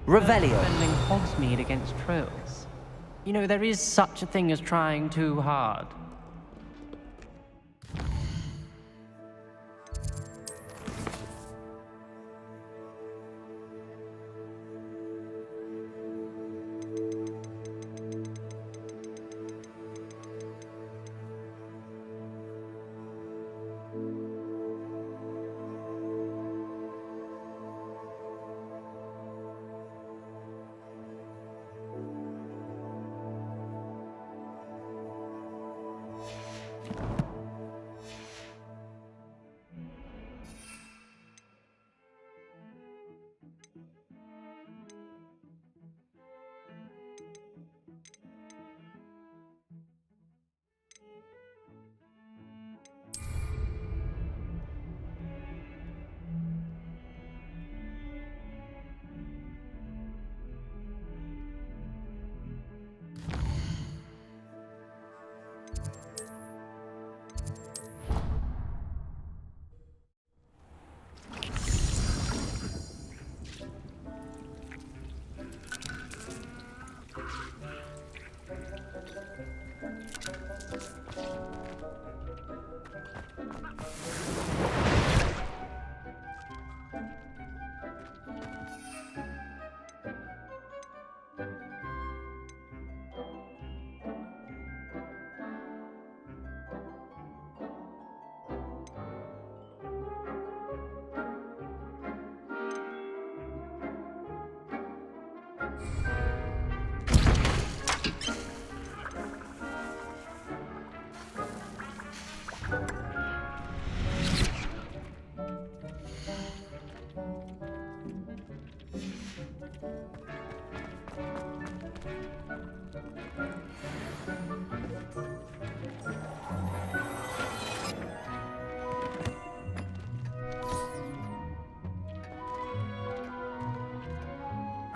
Revelio. Defending Hogsmeade against trolls. You know, there is such a thing as trying too hard.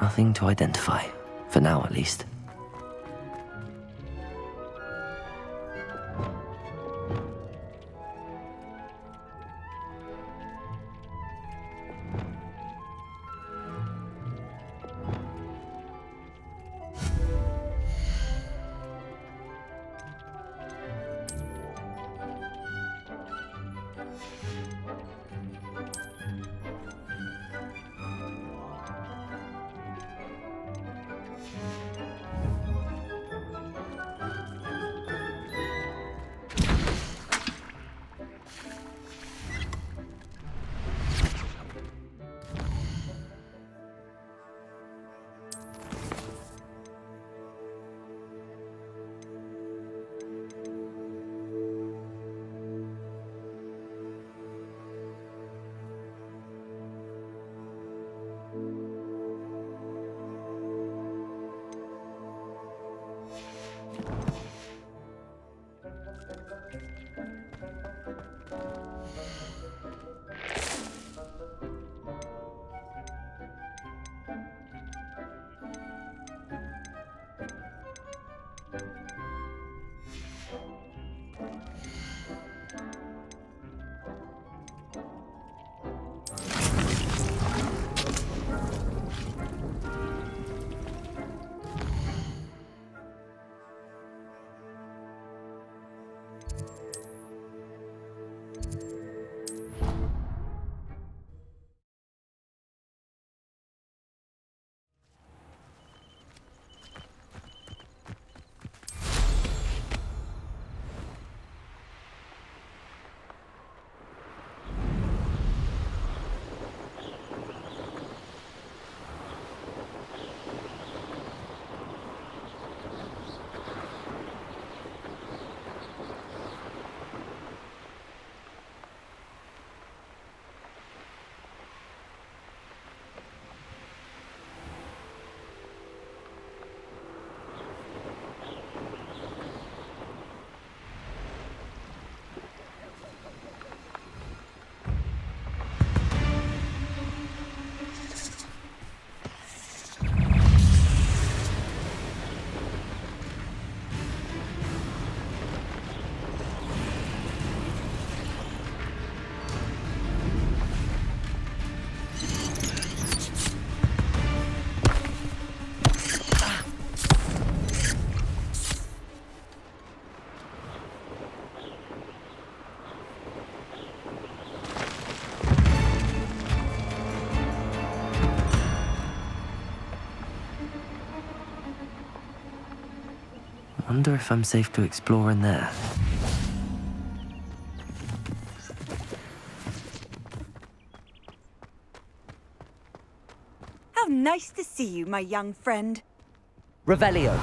Nothing to identify, for now at least. Wonder if I'm safe to explore in there. How nice to see you, my young friend. Revelio.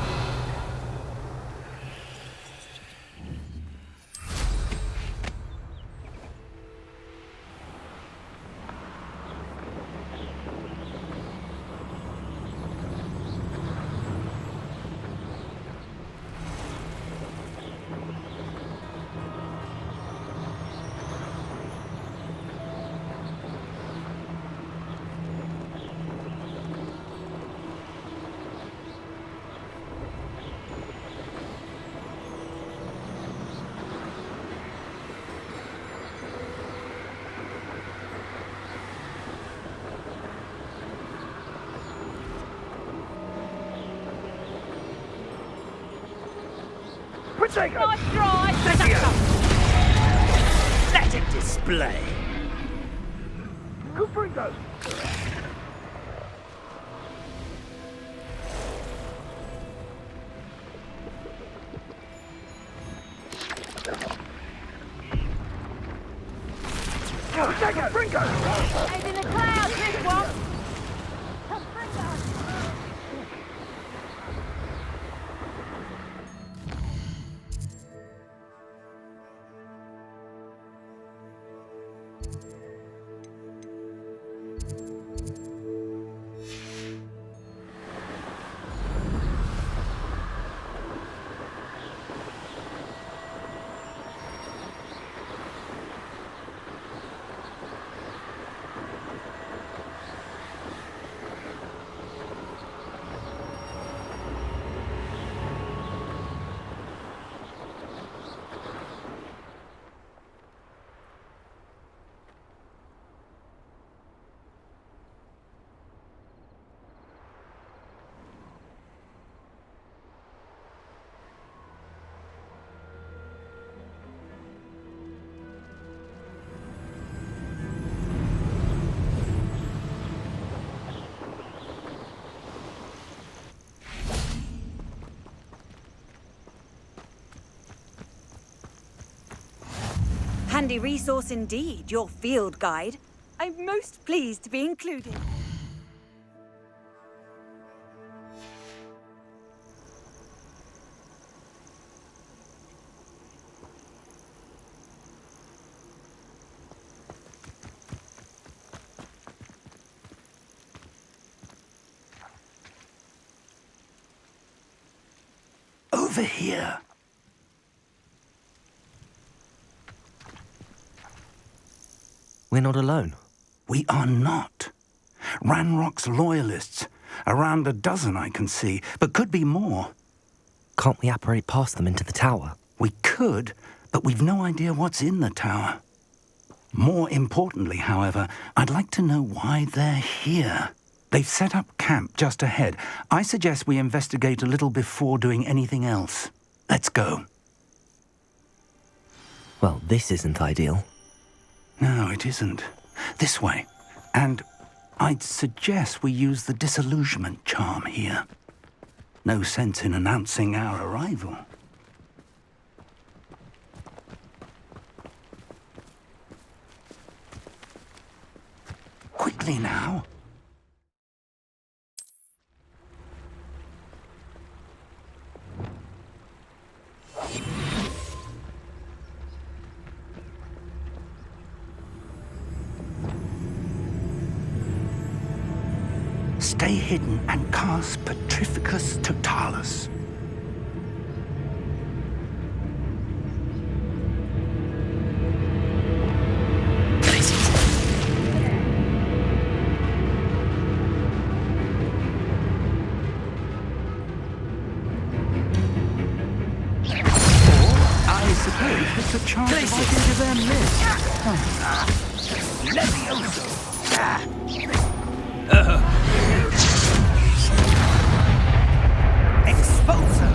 Nice try! Let it display. Head in the clouds, this one! Handy resource indeed, your field guide. I'm most pleased to be included. Over here. We're not alone. We are not. Ranrock's loyalists. Around a dozen I can see, but could be more. Can't we apparate past them into the tower? We could, but we've no idea what's in the tower. More importantly, however, I'd like to know why they're here. They've set up camp just ahead. I suggest we investigate a little before doing anything else. Let's go. Well, this isn't ideal. No, it isn't. This way. And I'd suggest we use the disillusionment charm here. No sense in announcing our arrival. Quickly now. Stay hidden and cast Petrificus Totalis. I suppose it's a chance I can give them this. Levioso. Expulsor.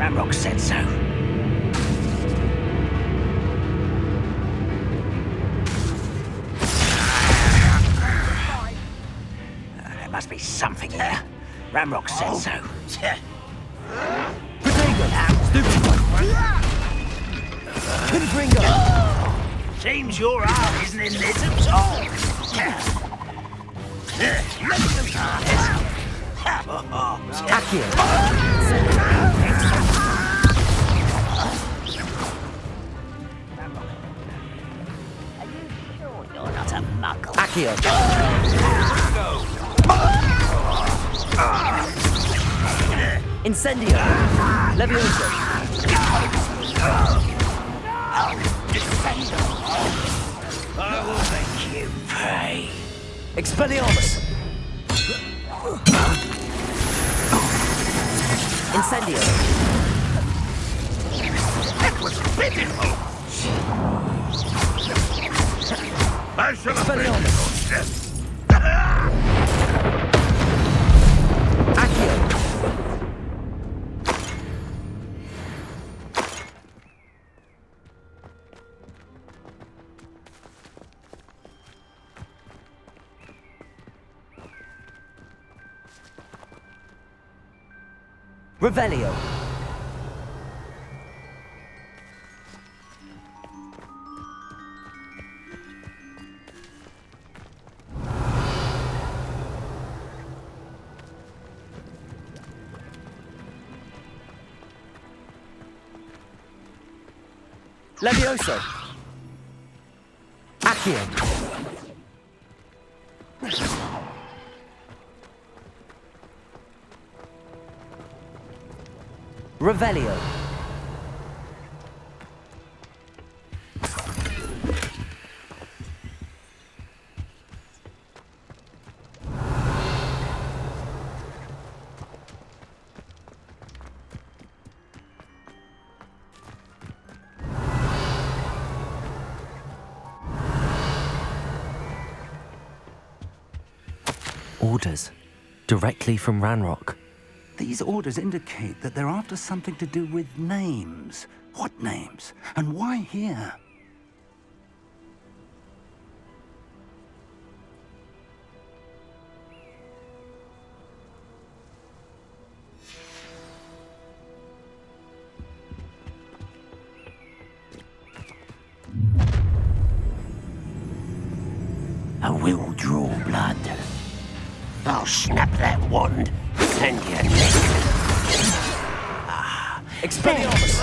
Ramrock said so. There must be something here. Ramrock said so. Seems your arm isn't in this at all. You're not a muggle. Accio. Incendio. Levioso. I will make you pay. Expelliarmus. Incendio. That was pitiful. I shall Expelliarmus. Accio. Revelio. Levioso. Accio. Revelio. Orders. Directly from Ranrock. These orders indicate that they're after something to do with names. What names? And why here? I will draw blood. I'll snap that wand and your neck. Expelliarmus.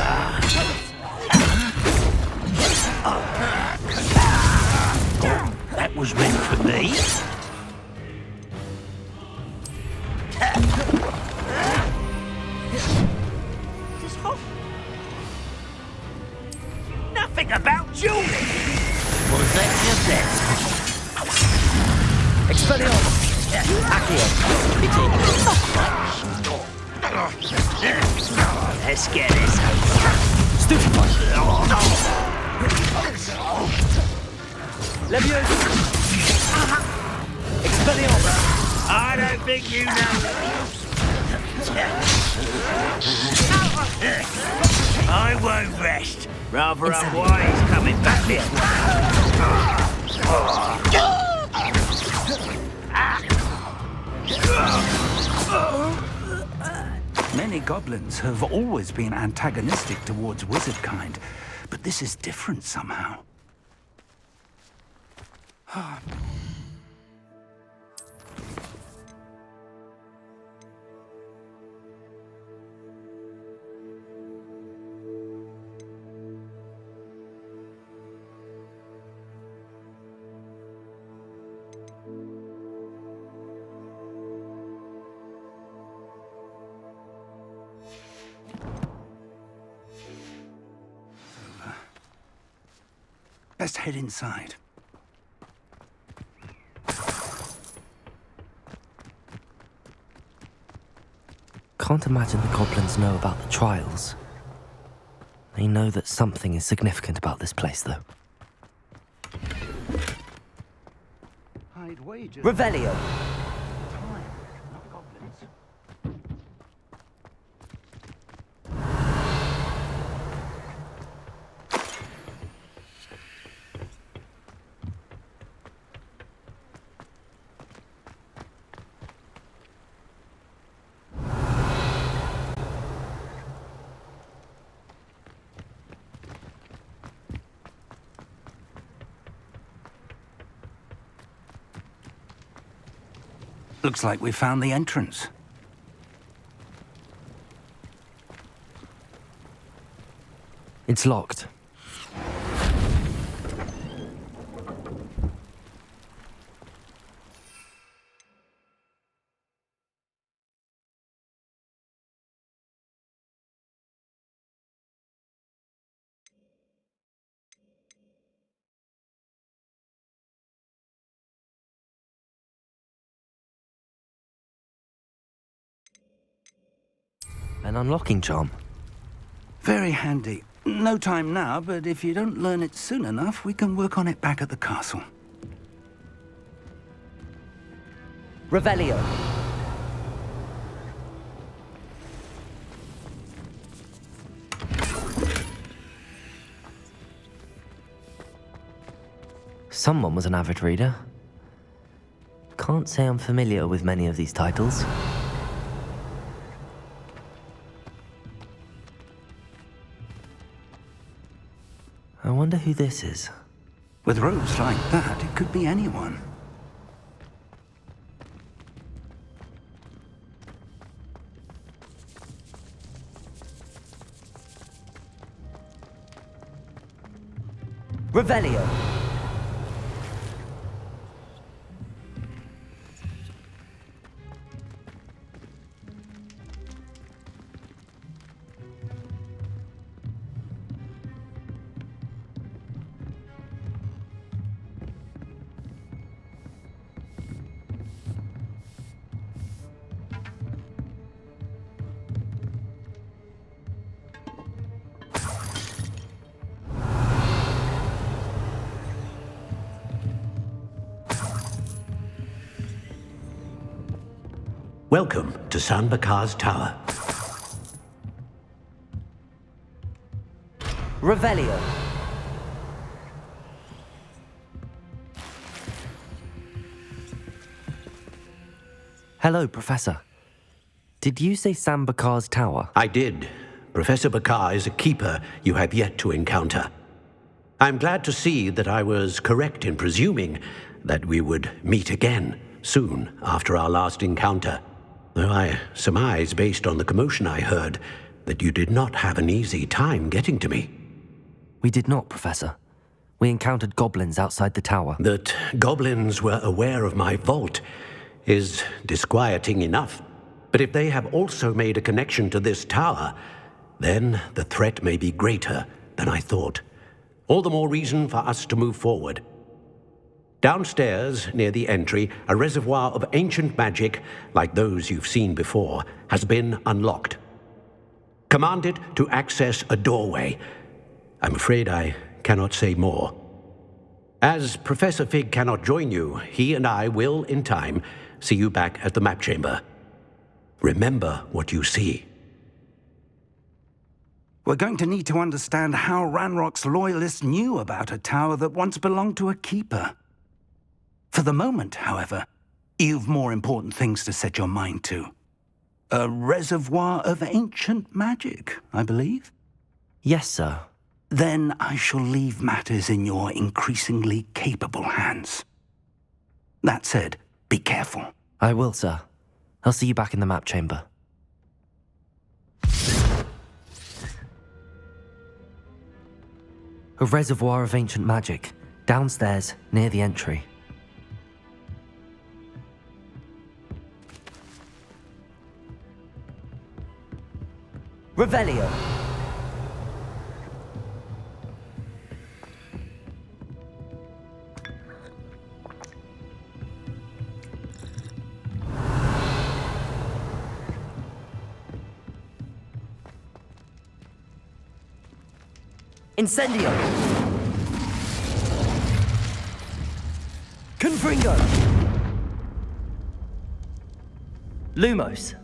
That was meant for me. Nothing about Julie. Was that just that? Expelliarmus. Accio. Let's get this over. Stupefy. Levioso. Expelliarmus. I don't think you know. I won't rest. Rather unwise coming back this Many goblins have always been antagonistic towards wizard kind, but this is different somehow. Best head inside. Can't imagine the goblins know about the trials. They know that something is significant about this place, though. Hide wages. Revelio. Time, not goblins. Looks like we found the entrance. It's locked. An unlocking charm. Very handy. No time now, but if you don't learn it soon enough, we can work on it back at the castle. Revelio. Someone was an avid reader. Can't say I'm familiar with many of these titles. I wonder who this is. With robes like that, it could be anyone. Revelio. Welcome to San Bakar's Tower. Revelio. Hello, Professor. Did you say Sam Bakar's tower? I did. Professor Bakar is a keeper you have yet to encounter. I'm glad to see that I was correct in presuming that we would meet again soon after our last encounter. Though I surmise, based on the commotion I heard, that you did not have an easy time getting to me. We did not, Professor. We encountered goblins outside the tower. That goblins were aware of my vault is disquieting enough. But if they have also made a connection to this tower, then the threat may be greater than I thought. All the more reason for us to move forward. Downstairs, near the entry, a reservoir of ancient magic, like those you've seen before, has been unlocked. Command it to access a doorway. I'm afraid I cannot say more. As Professor Fig cannot join you, he and I will, in time, see you back at the map chamber. Remember what you see. We're going to need to understand how Ranrock's loyalists knew about a tower that once belonged to a keeper. For the moment, however, you've more important things to set your mind to. A reservoir of ancient magic, I believe? Yes, sir. Then I shall leave matters in your increasingly capable hands. That said, be careful. I will, sir. I'll see you back in the map chamber. A reservoir of ancient magic, downstairs, near the entry. Revelio. Incendio. Confringo. Lumos.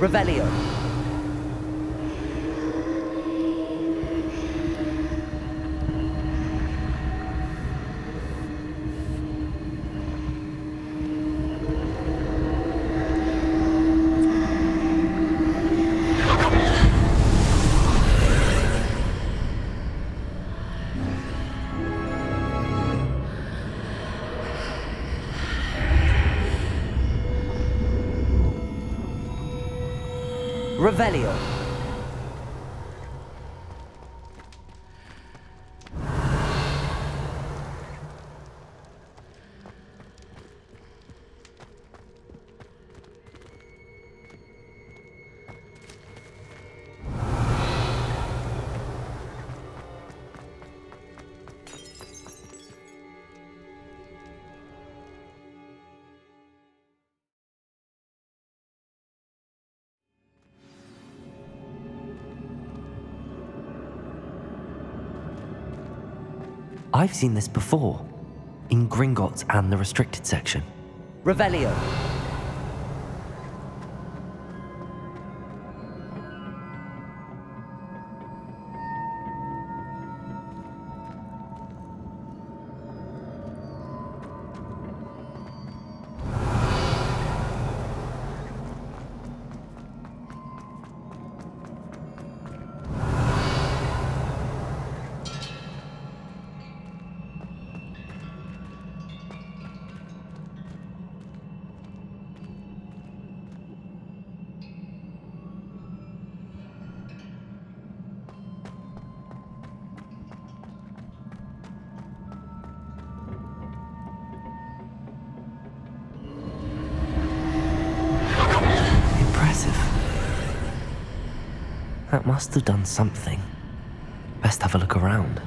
Revelio. Revelio. I've seen this before, in Gringotts and the restricted section. Revelio. Impressive. That must have done something. Best have a look around.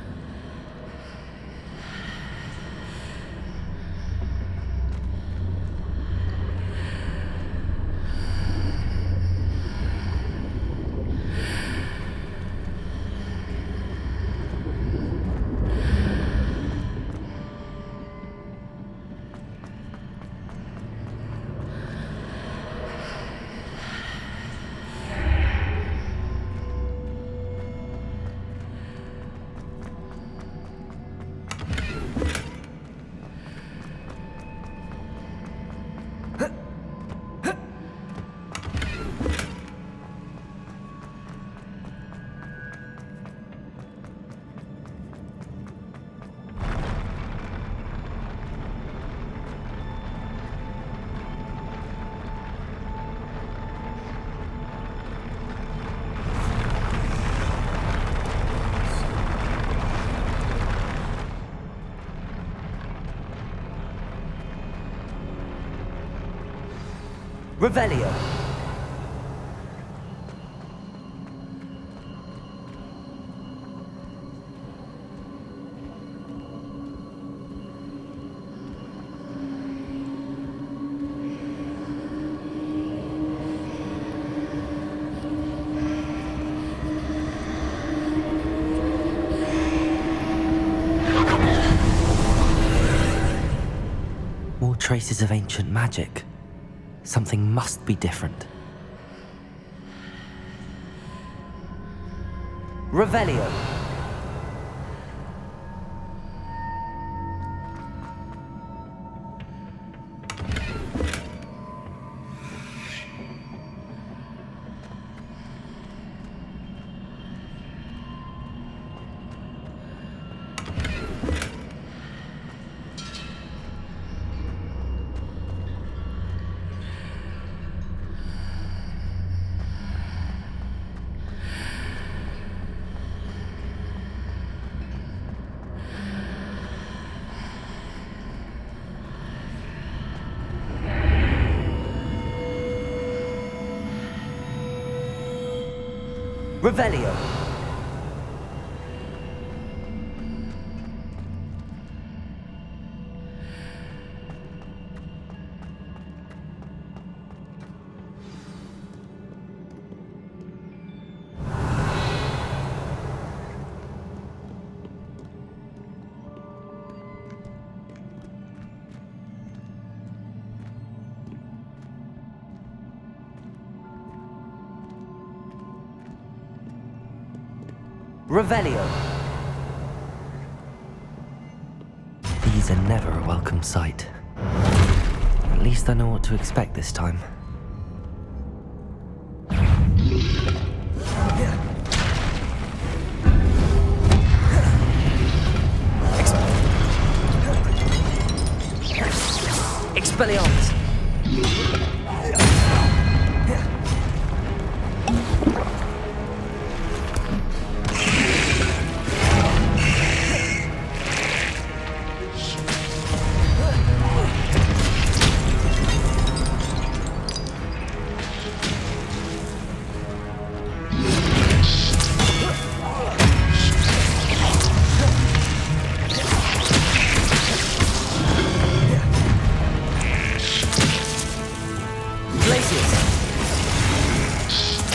Revelio. More traces of ancient magic. Something must be different. Revelio. Revelio. Revelio. These are never a welcome sight. At least I know what to expect this time. Expelliarmus.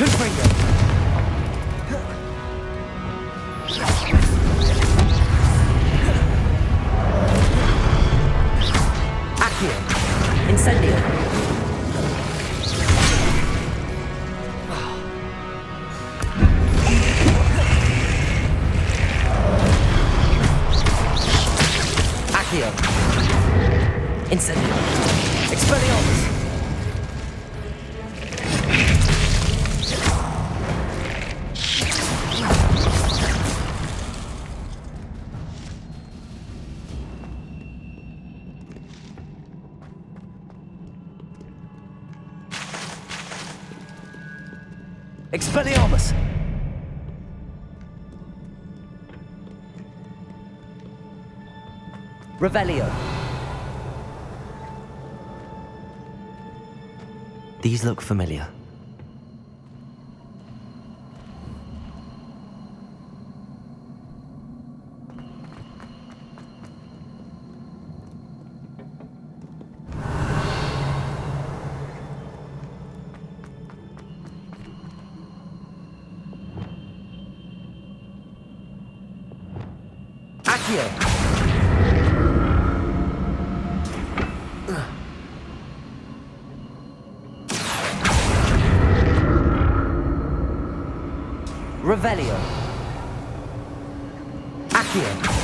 Confringo. Accio. Incendio. Accio. Incendio. Expelliarmus. Expelliarmus! Revelio. These look familiar. Accio! Revelio. Accio.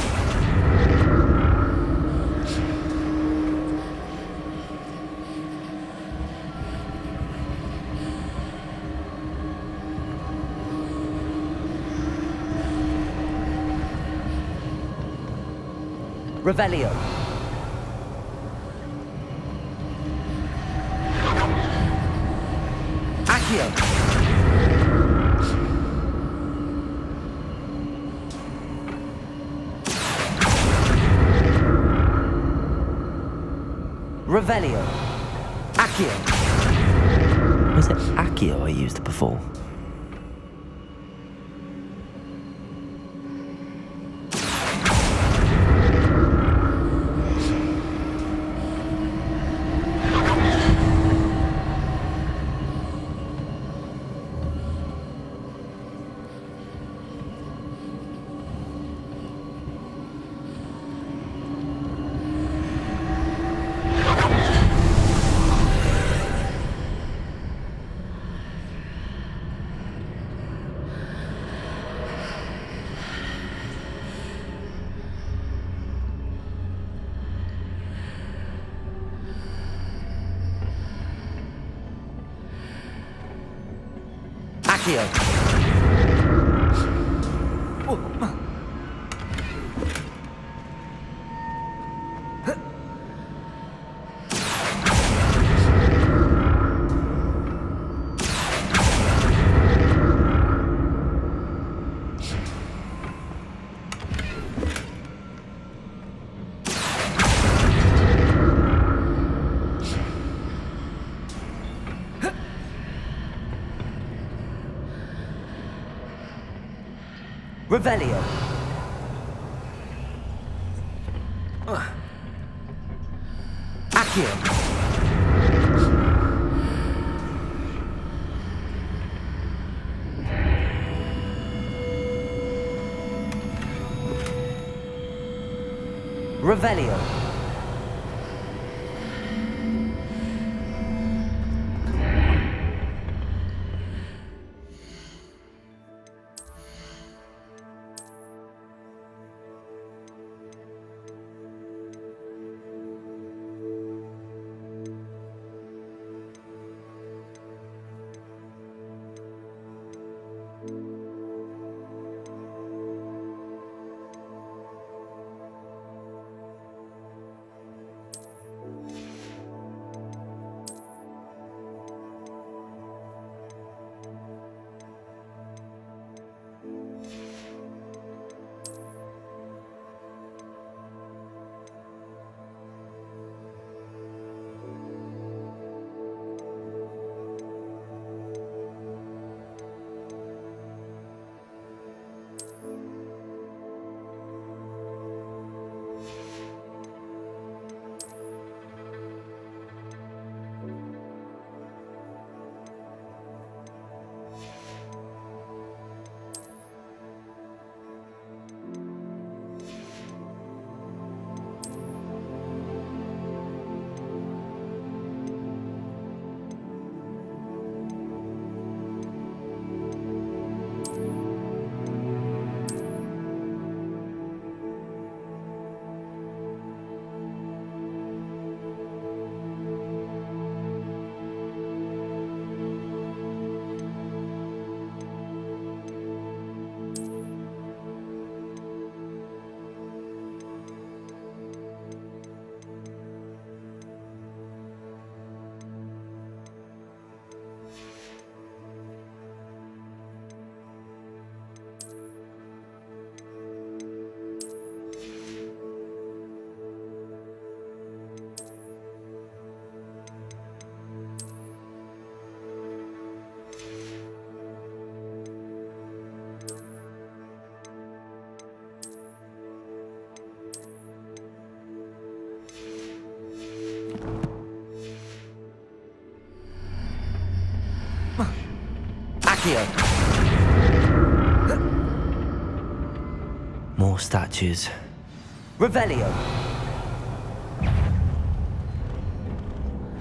Revelio. Accio. Revelio. Accio. Was it Accio I used before? Accio. Revelio. Accio. Revelio. Accio! More statues. Revelio!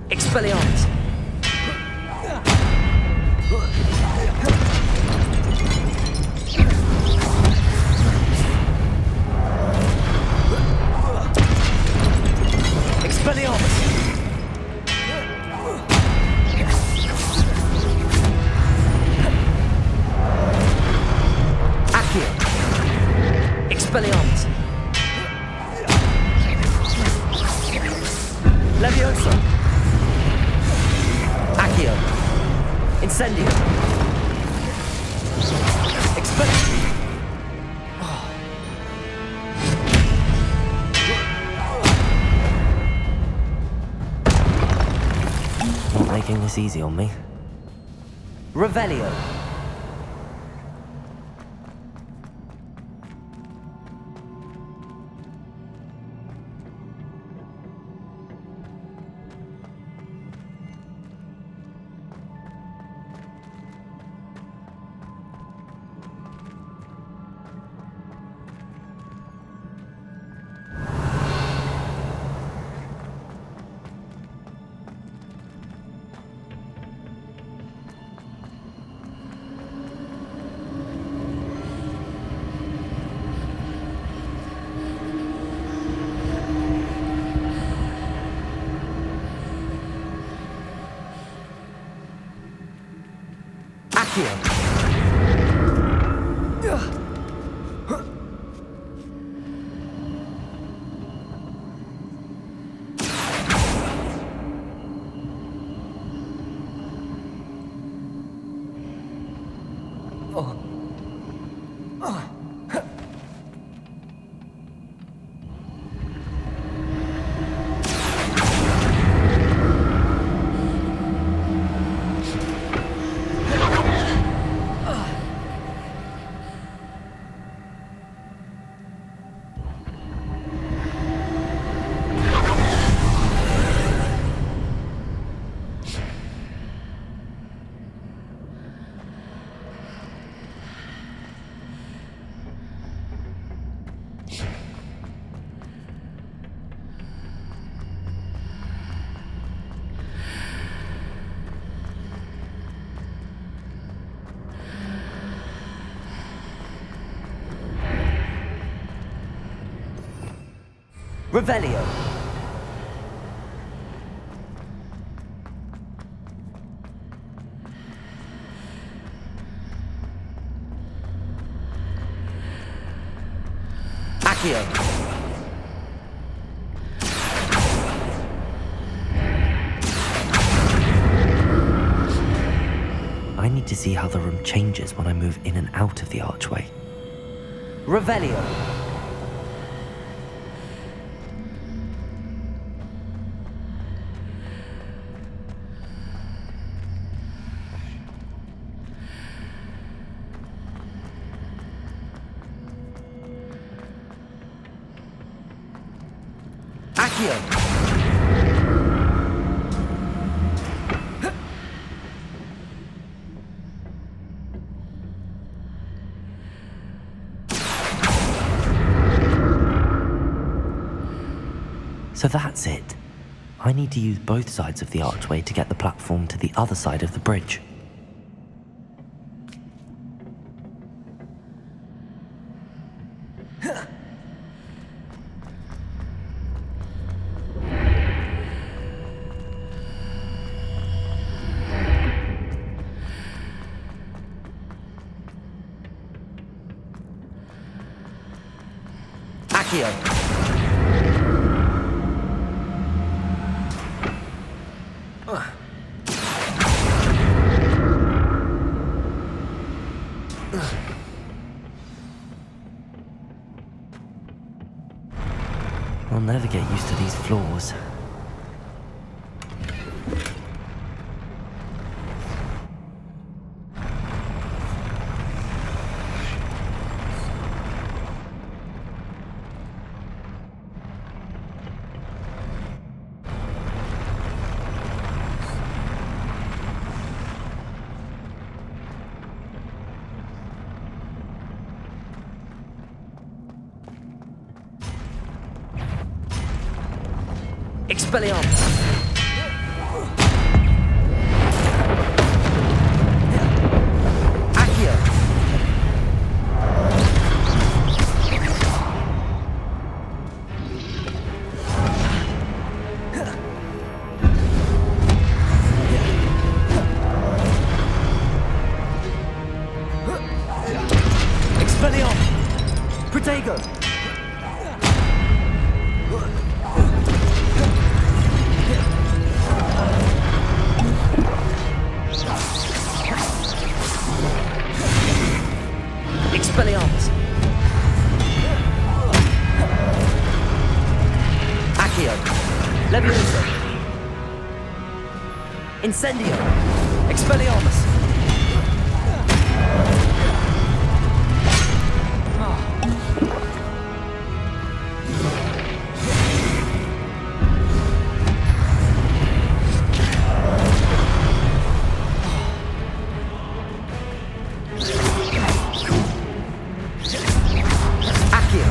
Expelliarmus! Expelliarmus! Accio! Expelliarmus! Leviosa! Accio! Incendio! Expelliarmus! Not making this easy on me. Revelio! Accio! Revelio! Accio! I need to see how the room changes when I move in and out of the archway. Revelio! Accio! So that's it. I need to use both sides of the archway to get the platform to the other side of the bridge. Accio! I'll never get used to these floors. Expelliarmus! Accio! Expelliarmus! Protego! Expelliarmus! Accio! Levioso! Incendio! Expelliarmus! Accio!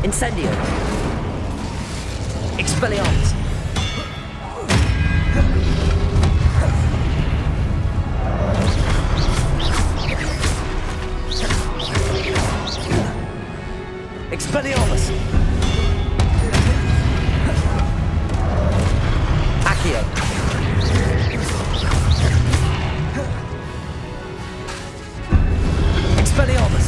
Incendio! Expelliarmus! Expelliarmus! Accio! Expelliarmus!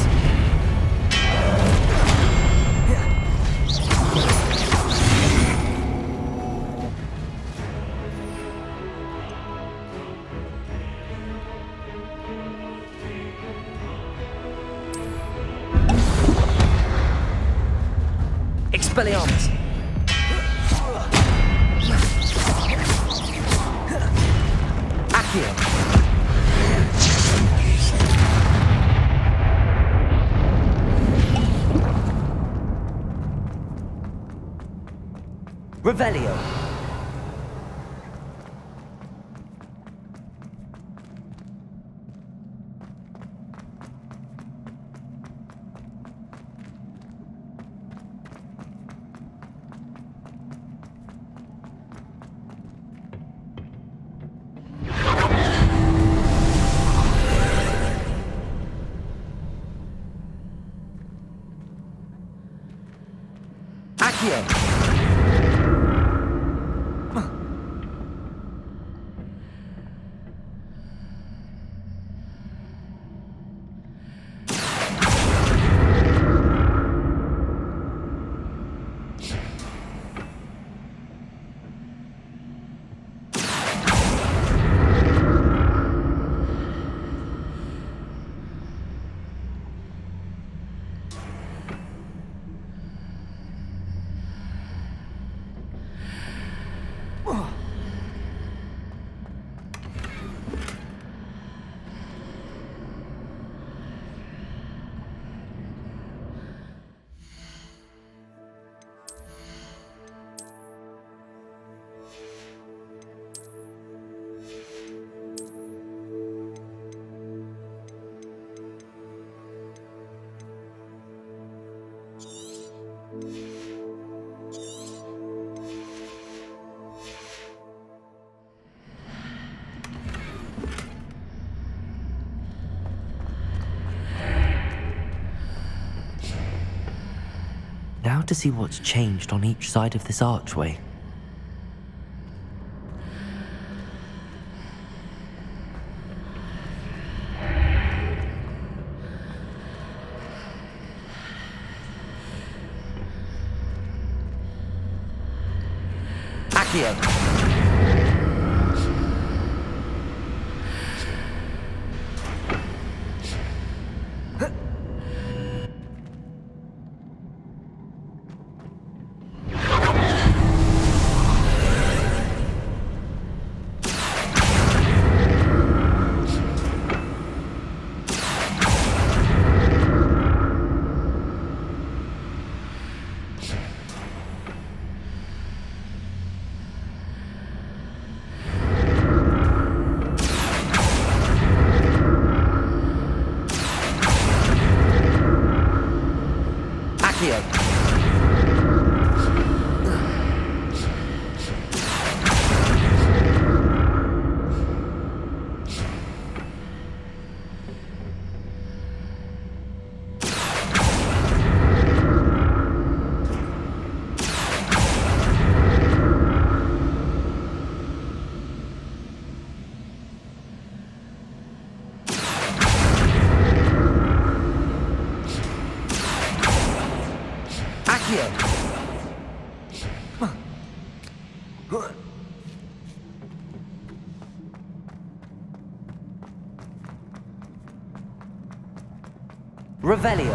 Expelliarmus! Accio! Revelio! Accio! Now to see what's changed on each side of this archway. Accio! Revelio.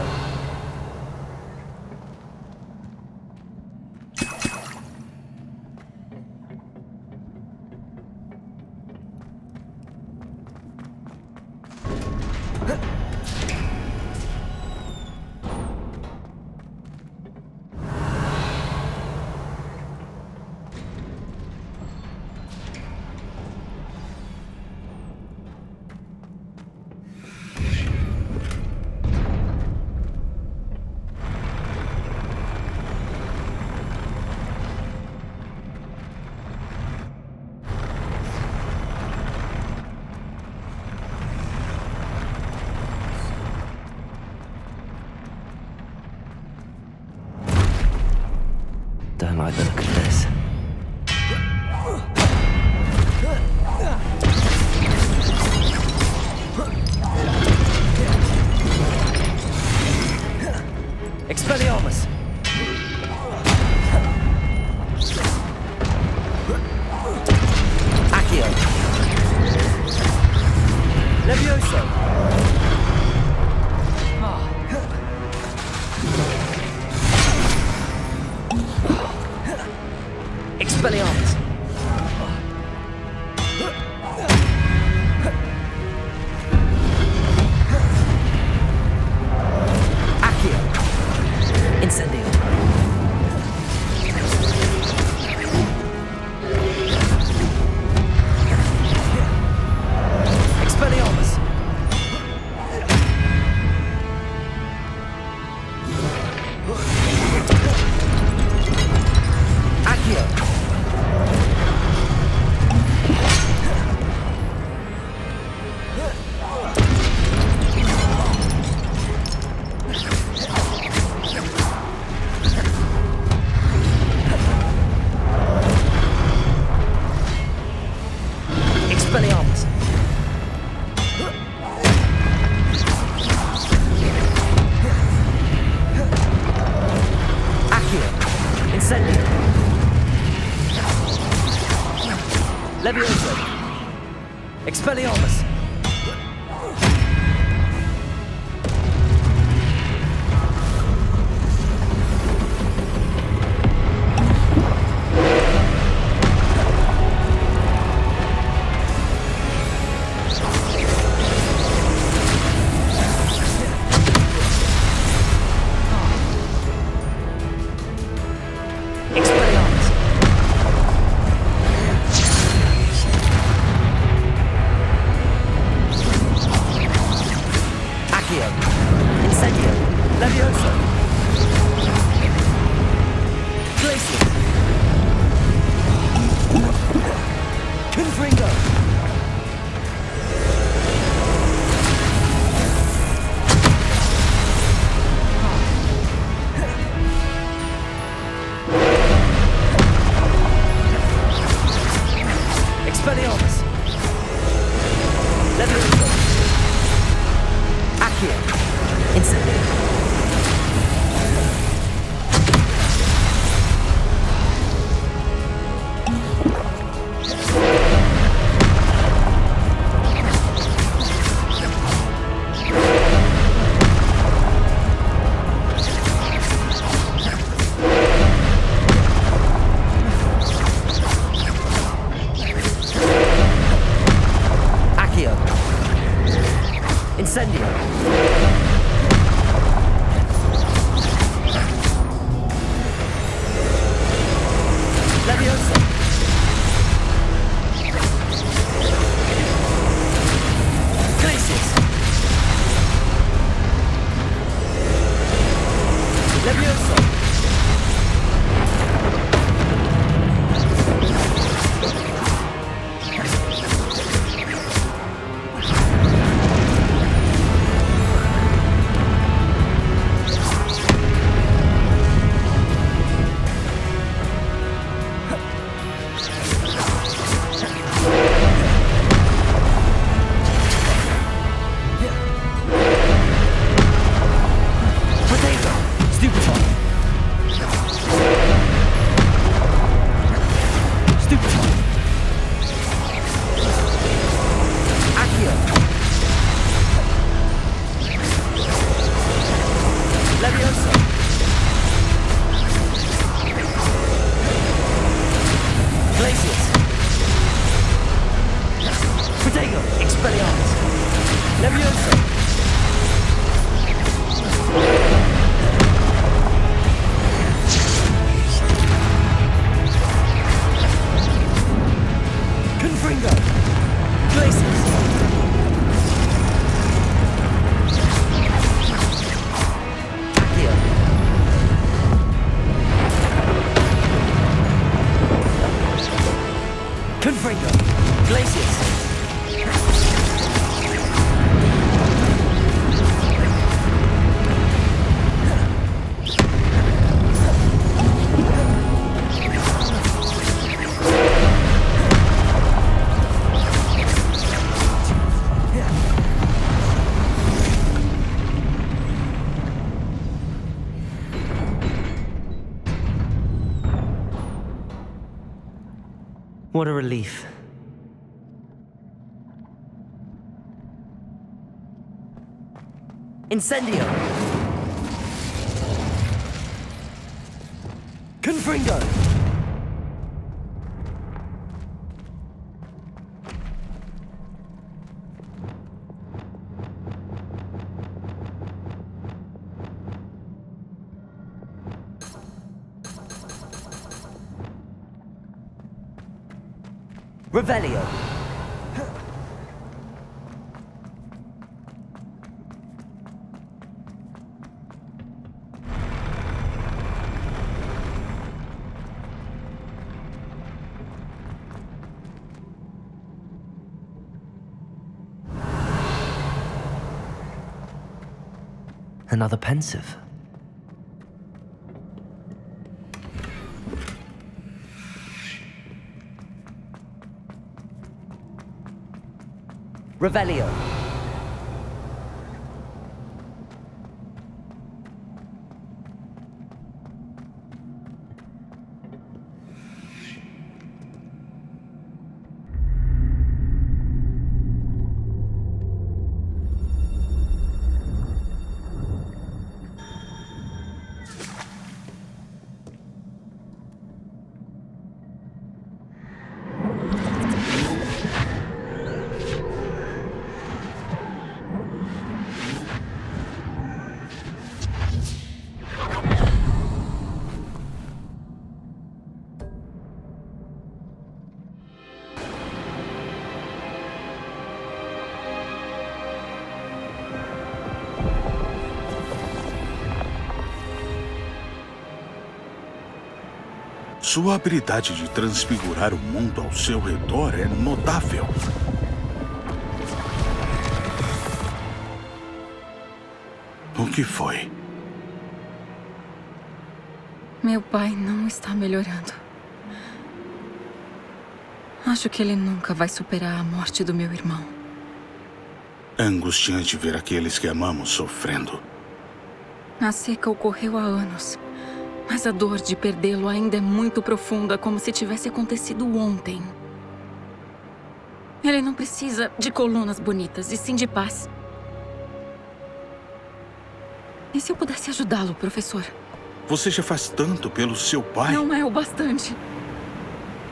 Don't like the look of this. Expelliarmus! Accio! Levioso! Expelliarmus! Accio! Incendio! Expelliarmus! Accio! Expelliarmus! Accio! Incendio! Levioso! Expelliarmus! Expelliarmus! Accio! Incendio! Levioso! Glacius! Confringo! Expelliarmus! Levioso! Accio! Incendio! Accio! Incendio! Levioso! Glacius! Levioso! What a relief. Incendio! Confringo! Revelio. Another pensive. Revelio. Sua habilidade de transfigurar o mundo ao seu redor é notável. O que foi? Meu pai não está melhorando. Acho que ele nunca vai superar a morte do meu irmão. É angustiante ver aqueles que amamos sofrendo. A seca ocorreu há anos. Mas a dor de perdê-lo ainda é muito profunda, como se tivesse acontecido ontem. Ele não precisa de colunas bonitas, e sim de paz. E se eu pudesse ajudá-lo, professor? Você já faz tanto pelo seu pai. Não é o bastante.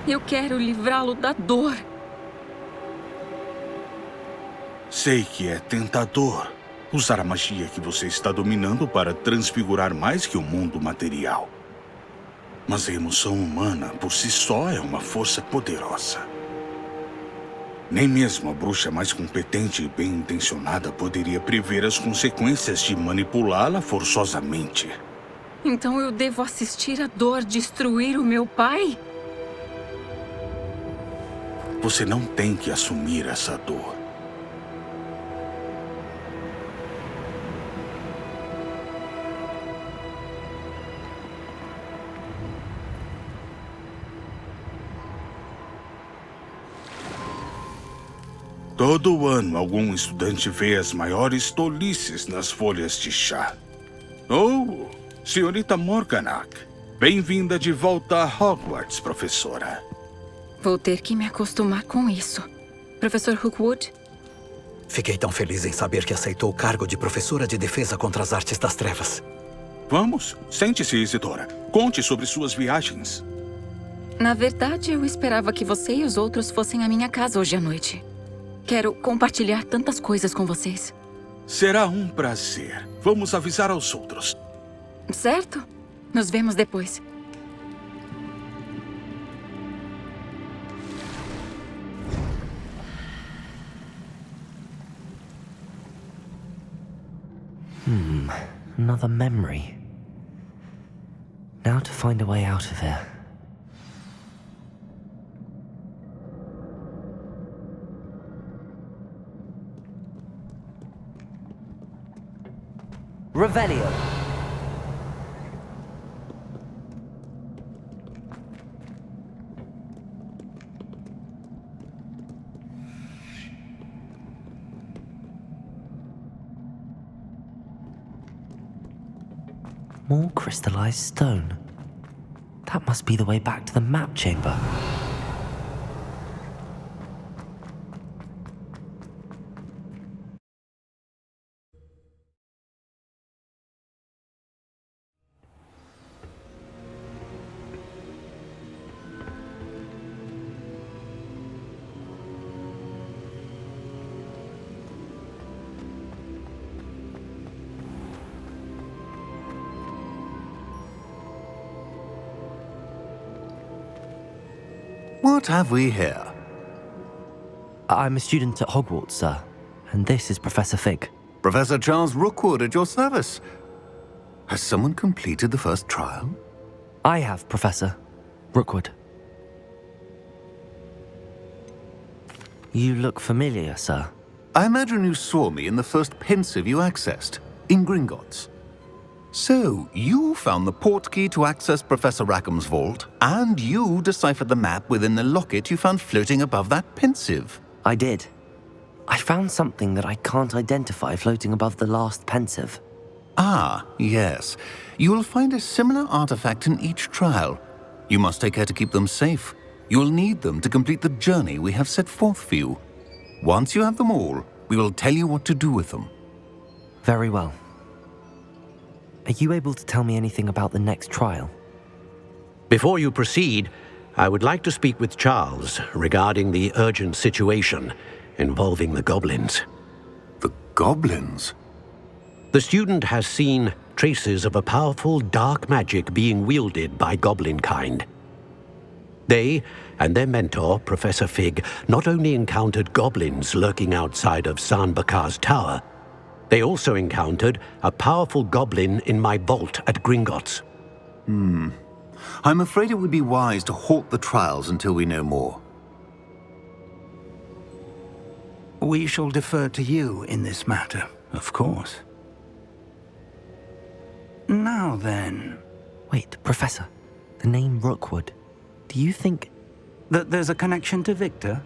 Eu quero livrá-lo da dor. Sei que é tentador usar a magia que você está dominando para transfigurar mais que o mundo material. Mas a emoção humana, por si só, é uma força poderosa. Nem mesmo a bruxa mais competente e bem-intencionada poderia prever as consequências de manipulá-la forçosamente. Então eu devo assistir a dor destruir o meu pai? Você não tem que assumir essa dor. Todo ano, algum estudante vê as maiores tolices nas folhas de chá. Oh, senhorita Morganach. Bem-vinda de volta a Hogwarts, professora. Vou ter que me acostumar com isso. Professor Hookwood? Fiquei tão feliz em saber que aceitou o cargo de professora de defesa contra as artes das trevas. Vamos, sente-se, Isidora. Conte sobre suas viagens. Na verdade, eu esperava que você e os outros fossem à minha casa hoje à noite. Quero compartilhar tantas coisas com vocês. Será um prazer. Vamos avisar aos outros. Certo? Nos vemos depois. Another memory. Now to find a way out of here. Revelio. More crystallized stone. That must be the way back to the map chamber. What have we here? I'm a student at Hogwarts, sir, and this is Professor Fig. Professor Charles Rookwood at your service. Has someone completed the first trial? I have, Professor Rookwood. You look familiar, sir. I imagine you saw me in the first pensive you accessed, in Gringotts. So, you found the portkey to access Professor Rackham's vault, and you deciphered the map within the locket you found floating above that pensive. I did. I found something that I can't identify floating above the last pensive. Ah, yes. You will find a similar artifact in each trial. You must take care to keep them safe. You will need them to complete the journey we have set forth for you. Once you have them all, we will tell you what to do with them. Very well. Are you able to tell me anything about the next trial? Before you proceed, I would like to speak with Charles regarding the urgent situation involving the goblins. The goblins? The student has seen traces of a powerful dark magic being wielded by goblin kind. They and their mentor, Professor Fig, not only encountered goblins lurking outside of San Bakar's tower, they also encountered a powerful goblin in my vault at Gringotts. I'm afraid it would be wise to halt the trials until we know more. We shall defer to you in this matter, of course. Now then... Wait, Professor. The name Rookwood. Do you think... that there's a connection to Victor?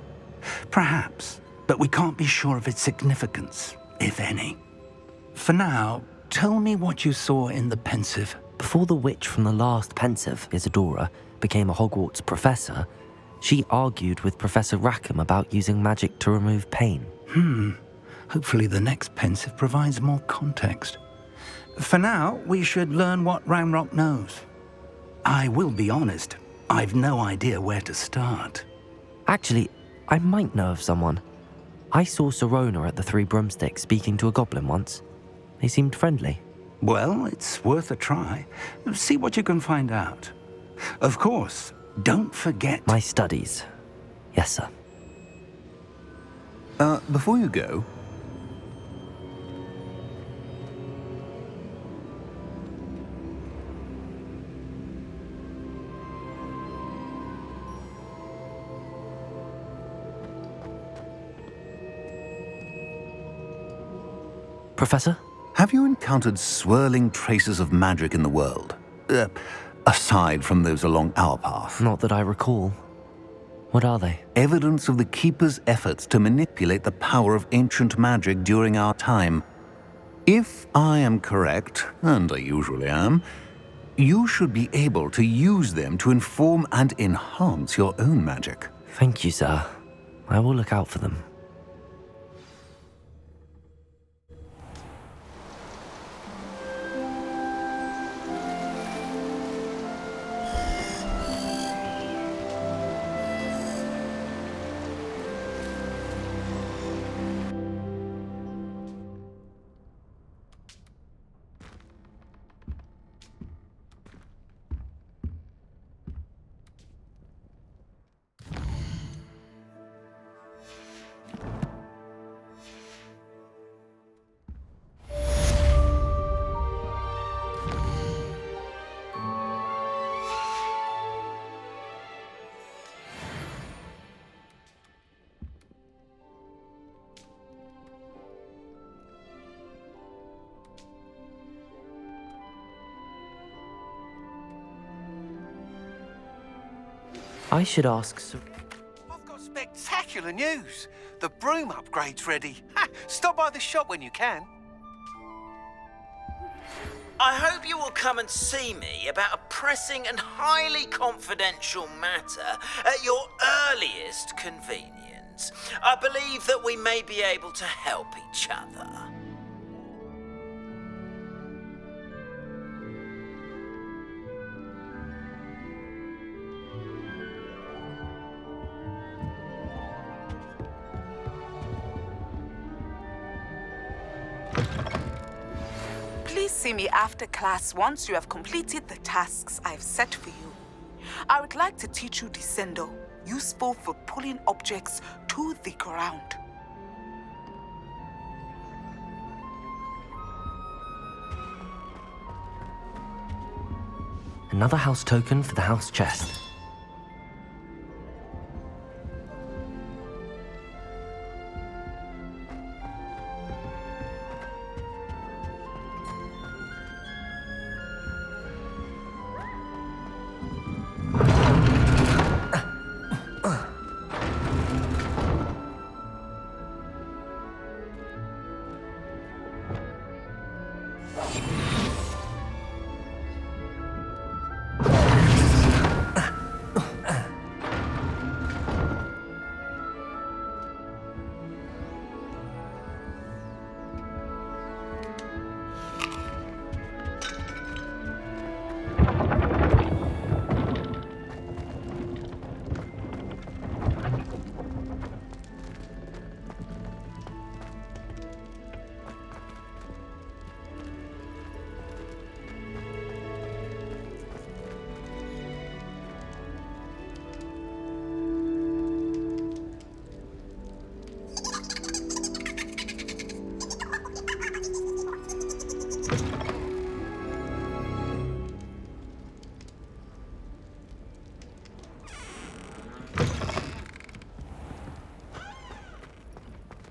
Perhaps, but we can't be sure of its significance, if any. For now, tell me what you saw in the pensive. Before the witch from the last pensive, Isadora, became a Hogwarts professor, she argued with Professor Rackham about using magic to remove pain. Hopefully the next pensive provides more context. For now, we should learn what Ranrock knows. I will be honest, I've no idea where to start. Actually, I might know of someone. I saw Sirona at the Three Broomsticks speaking to a goblin once. They seemed friendly. Well, it's worth a try. See what you can find out. Of course, don't forget... My studies. Yes, sir. Before you go... Professor? Have you encountered swirling traces of magic in the world? Aside from those along our path. Not that I recall. What are they? Evidence of the Keeper's efforts to manipulate the power of ancient magic during our time. If I am correct, and I usually am, you should be able to use them to inform and enhance your own magic. Thank you, sir. I will look out for them. I should ask... I've got spectacular news. The broom upgrade's ready. Ha! Stop by the shop when you can. I hope you will come and see me about a pressing and highly confidential matter at your earliest convenience. I believe that we may be able to help each other. Please see me after class once you have completed the tasks I've set for you. I would like to teach you Descendo, useful for pulling objects to the ground. Another house token for the house chest.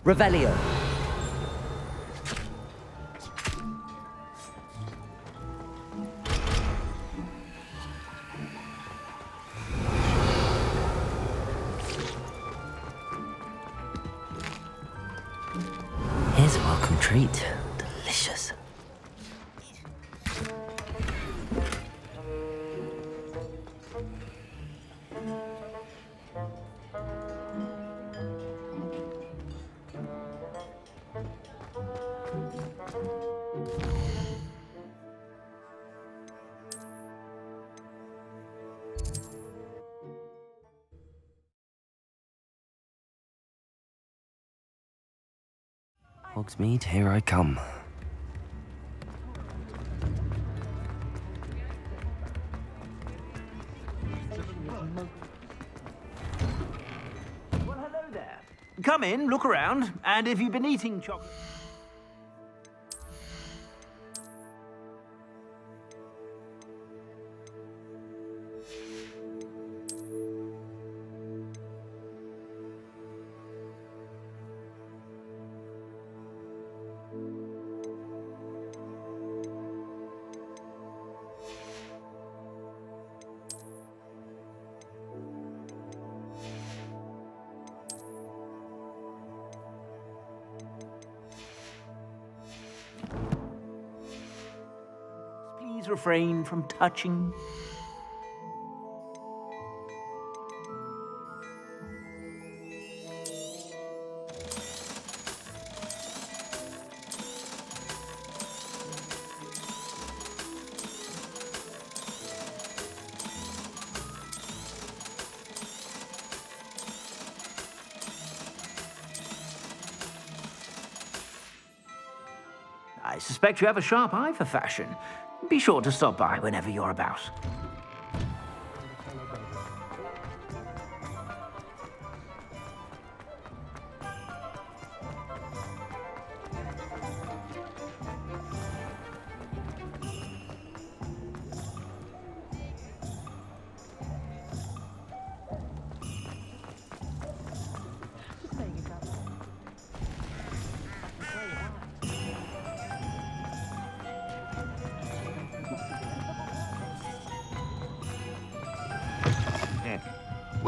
Revelio. Here's a welcome treat. Delicious. Hogsmeade, here I come. Well, hello there. Come in, look around, and if you've been eating chocolate... Please refrain from touching. I suspect you have a sharp eye for fashion. Be sure to stop by whenever you're about.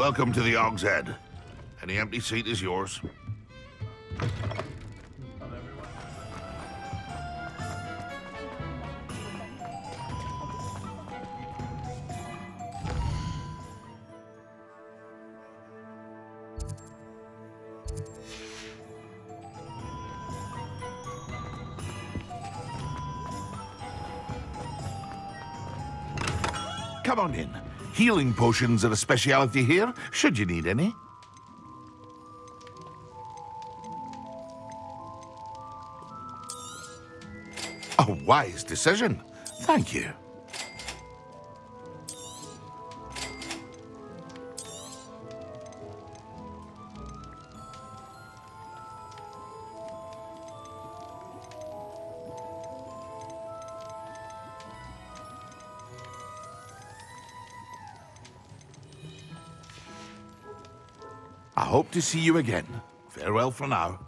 Welcome to the Og's Head. Any empty seat is yours. Come on in. Healing potions are a speciality here, should you need any. A wise decision. Thank you. I hope to see you again. Farewell for now.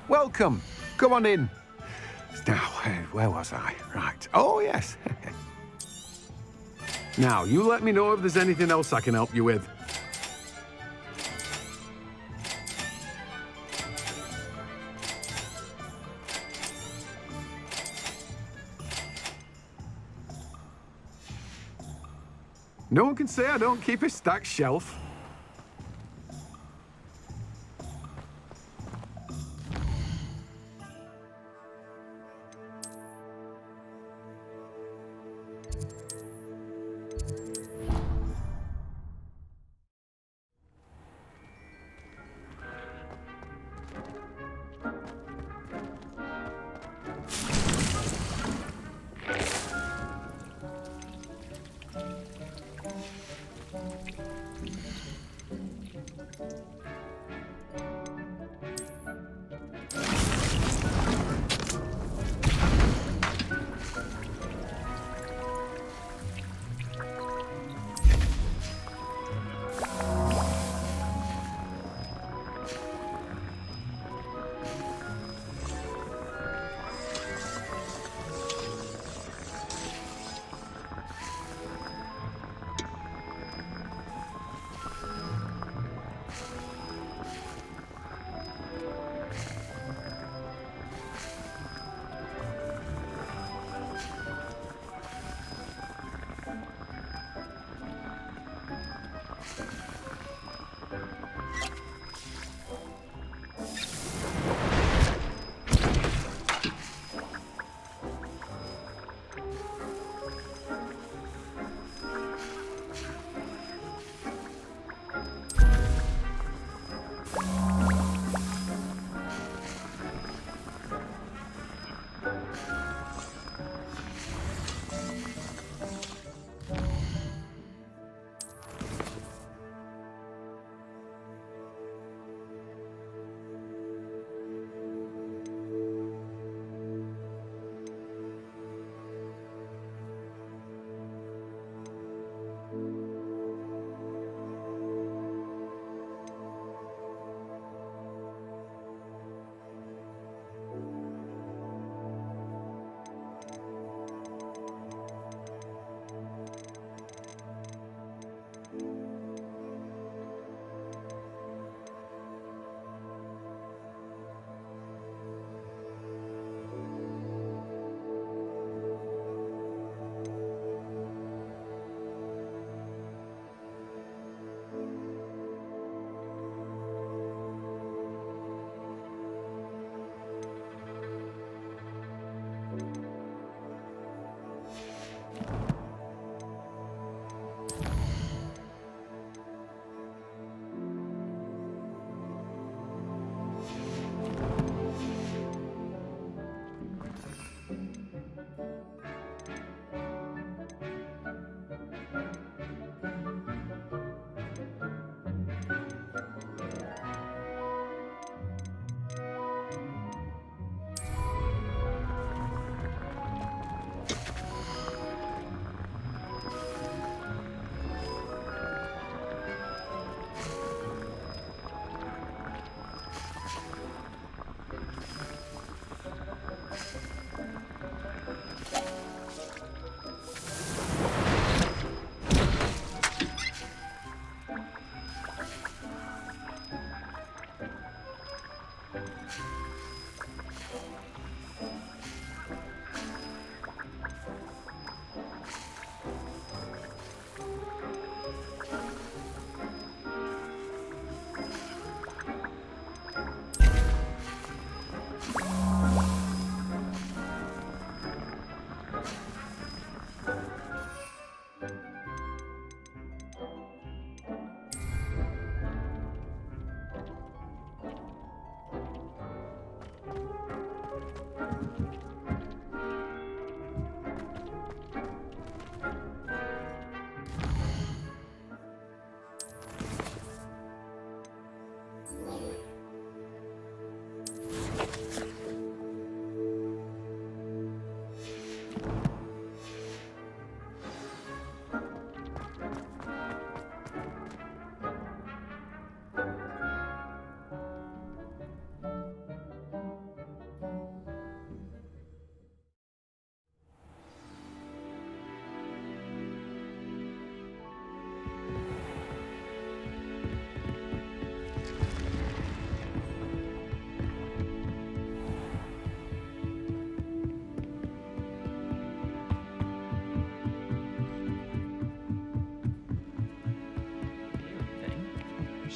Welcome. Come on in. Now, where was I? Right. Oh, yes. Now, you let me know if there's anything else I can help you with. No one can say I don't keep a stacked shelf.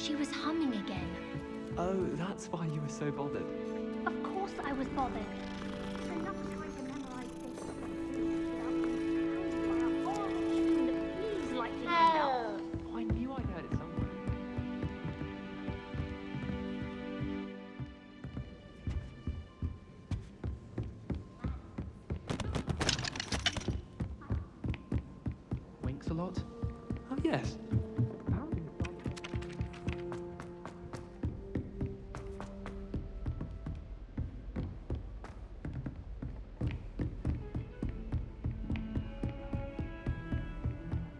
She was humming again. Oh, that's why you were so bothered. Of course I was bothered. Enough trying to memorize this. By a horrible tune that please lightly enough. Oh, I knew I'd heard it somewhere. Winks a lot? Oh, yes.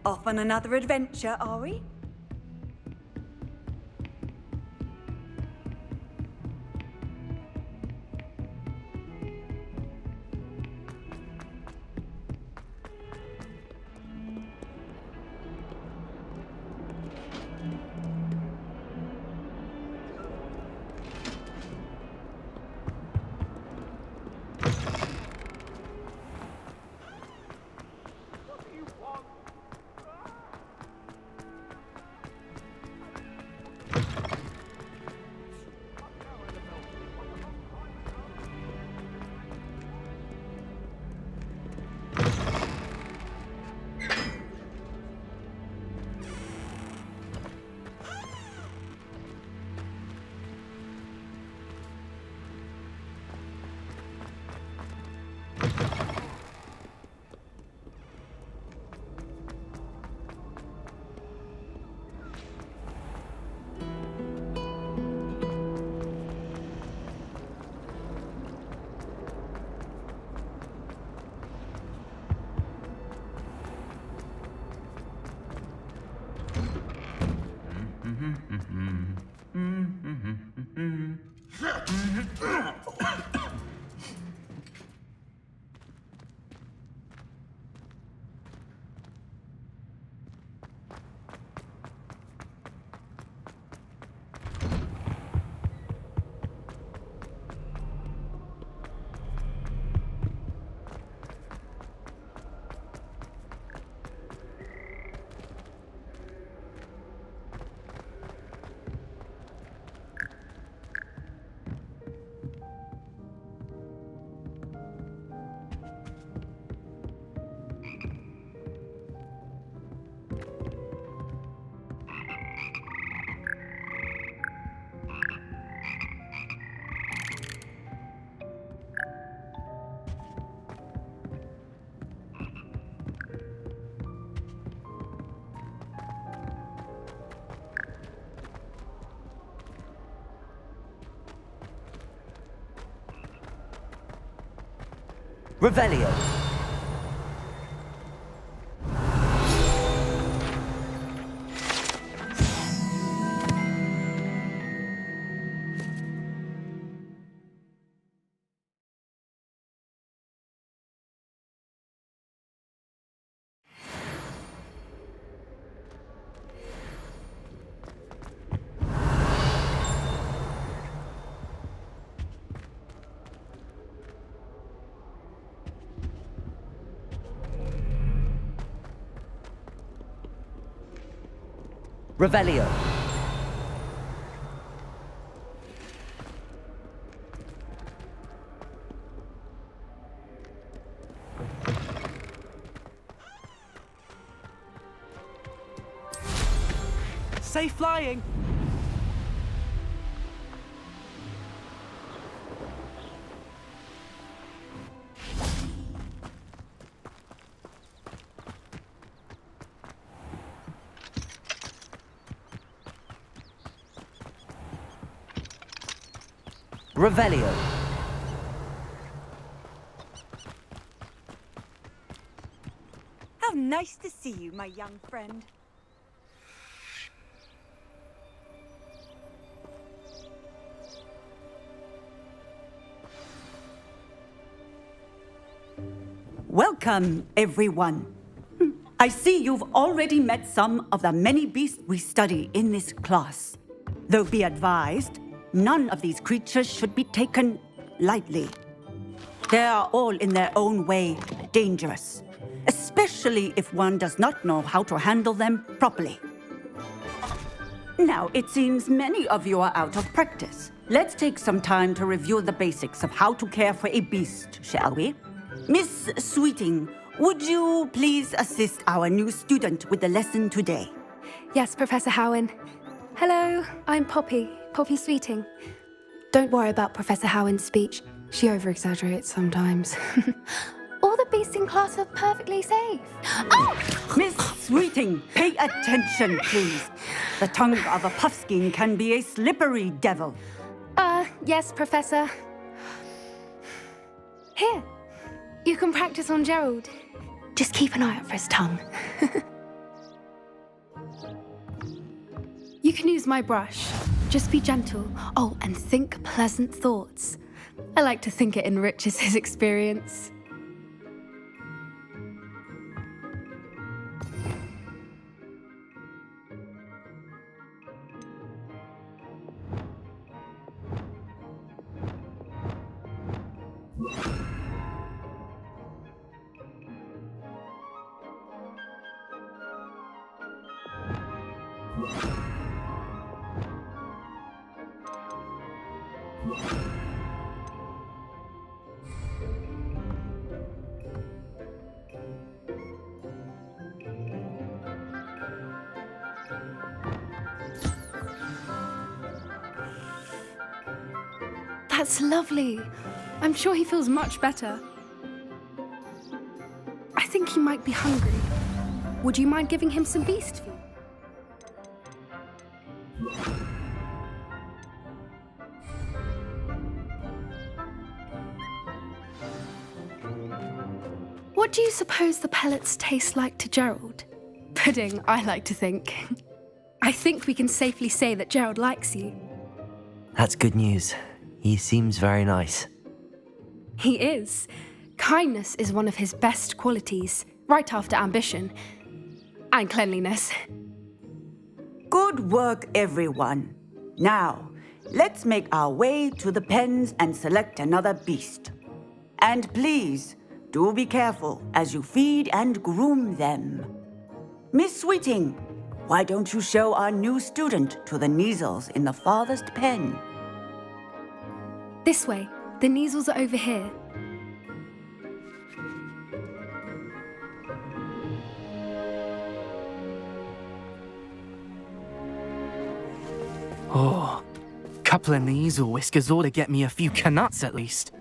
Off on another adventure, are we? Revelio. Revelio. Safe flying! Revelio. How nice to see you, my young friend. Welcome, everyone. I see you've already met some of the many beasts we study in this class. Though be advised, none of these creatures should be taken lightly. They are all in their own way dangerous, especially if one does not know how to handle them properly. Now, it seems many of you are out of practice. Let's take some time to review the basics of how to care for a beast, shall we? Miss Sweeting, would you please assist our new student with the lesson today? Yes, Professor Howen. Hello, I'm Poppy Sweeting. Don't worry about Professor Howen's speech. She over-exaggerates sometimes. All the beasts in class are perfectly safe. Oh! Miss Sweeting, pay attention, please. The tongue of a puffskein can be a slippery devil. Yes, Professor. Here, you can practice on Gerald. Just keep an eye out for his tongue. You can use my brush. Just be gentle. Oh, and think pleasant thoughts. I like to think it enriches his experience. That's lovely. I'm sure he feels much better. I think he might be hungry. Would you mind giving him some beast food? What do you suppose the pellets taste like to Gerald? Pudding, I like to think. I think we can safely say that Gerald likes you. That's good news. He seems very nice. He is. Kindness is one of his best qualities, right after ambition. And cleanliness. Good work, everyone. Now, let's make our way to the pens and select another beast. And please, do be careful as you feed and groom them. Miss Sweeting, why don't you show our new student to the Neasels in the farthest pen? This way. The Neasels are over here. Oh, couple of Neasel whiskers ought to get me a few canuts at least.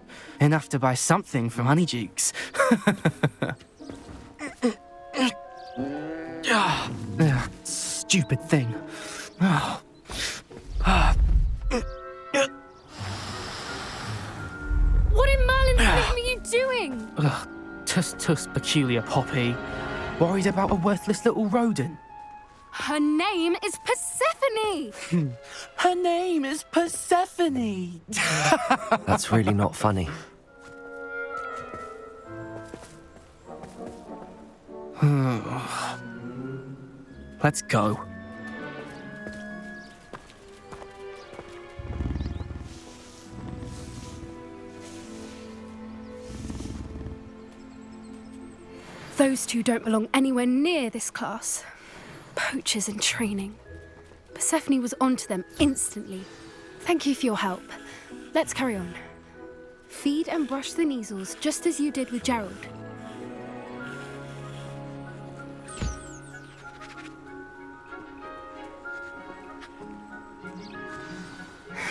Enough to buy something from Honeydukes. Stupid thing. What in Merlin's name are you doing? Tuss, peculiar Poppy. Worried about a worthless little rodent. Her name is Persephone! Her name is Persephone! That's really not funny. Let's go. Those two don't belong anywhere near this class. Poachers in training. Persephone was onto them instantly. Thank you for your help. Let's carry on. Feed and brush the Neasels just as you did with Gerald.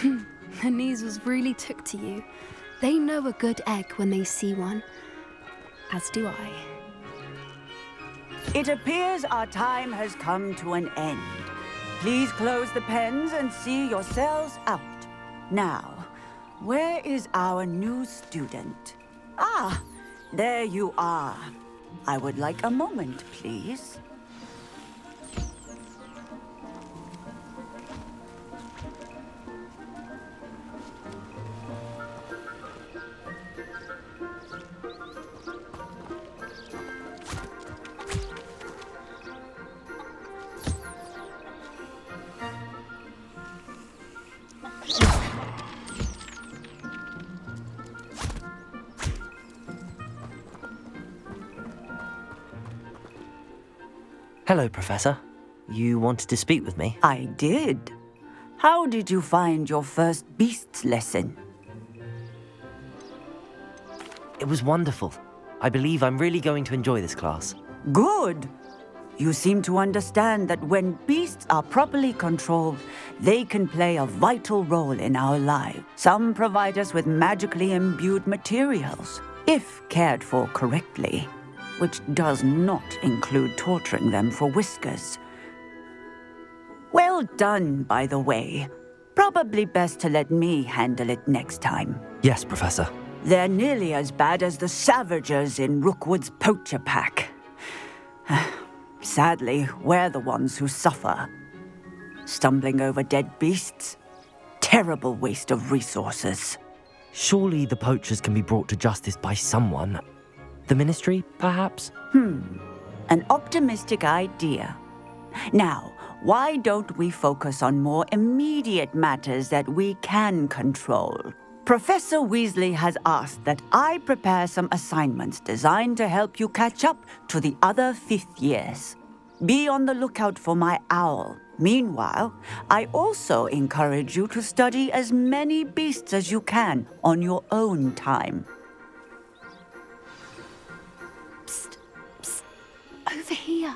The Neasels really took to you. They know a good egg when they see one. As do I. It appears our time has come to an end. Please close the pens and see yourselves out. Now, where is our new student? Ah, there you are. I would like a moment, please. Hello, Professor. You wanted to speak with me? I did. How did you find your first beasts lesson? It was wonderful. I believe I'm really going to enjoy this class. Good. You seem to understand that when beasts are properly controlled, they can play a vital role in our lives. Some provide us with magically imbued materials, if cared for correctly, which does not include torturing them for whiskers. Well done, by the way. Probably best to let me handle it next time. Yes, Professor. They're nearly as bad as the Savagers in Rookwood's poacher pack. Sadly, we're the ones who suffer. Stumbling over dead beasts? Terrible waste of resources. Surely the poachers can be brought to justice by someone. The Ministry, perhaps? An optimistic idea. Now, why don't we focus on more immediate matters that we can control? Professor Weasley has asked that I prepare some assignments designed to help you catch up to the other 5th years. Be on the lookout for my owl. Meanwhile, I also encourage you to study as many beasts as you can on your own time. Psst, psst, over here.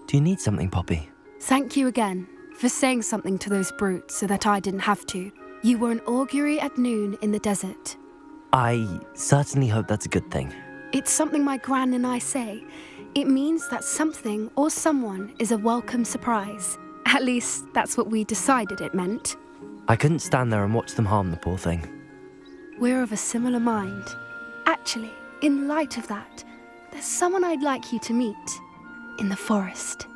Do you need something, Poppy? Thank you again for saying something to those brutes so that I didn't have to. You were an augury at noon in the desert. I certainly hope that's a good thing. It's something my gran and I say. It means that something or someone is a welcome surprise. At least, that's what we decided it meant. I couldn't stand there and watch them harm the poor thing. We're of a similar mind. Actually, in light of that, there's someone I'd like you to meet in the forest.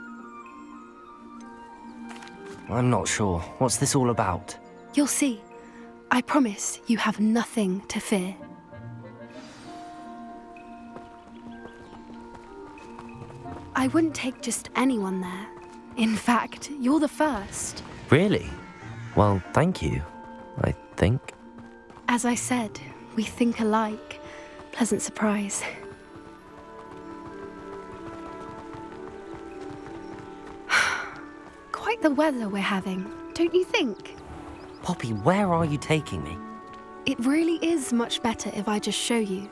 I'm not sure. What's this all about? You'll see. I promise you have nothing to fear. I wouldn't take just anyone there. In fact, you're the first. Really? Well, thank you, I think. As I said, we think alike. Pleasant surprise. Quite the weather we're having, don't you think? Poppy, where are you taking me? It really is much better if I just show you.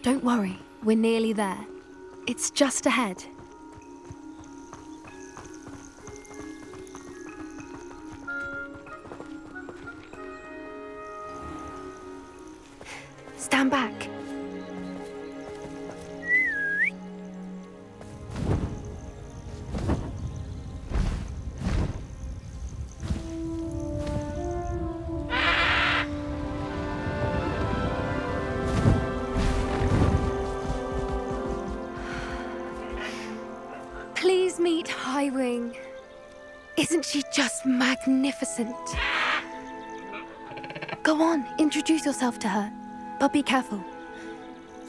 Don't worry, we're nearly there. It's just ahead. Stand back. Please meet Highwing. Isn't she just magnificent? Go on, introduce yourself to her. But be careful.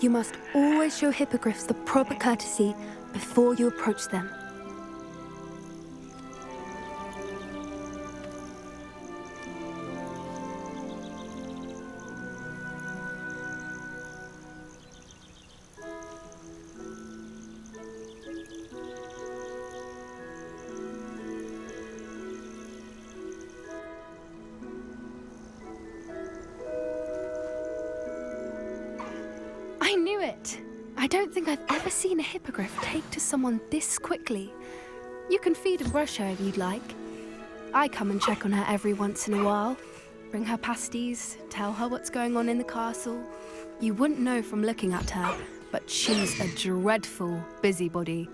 You must always show hippogriffs the proper courtesy before you approach them. I knew it! I don't think I've ever seen a hippogriff take to someone this quickly. You can feed and brush her if you'd like. I come and check on her every once in a while. Bring her pasties, tell her what's going on in the castle. You wouldn't know from looking at her, but she's a dreadful busybody.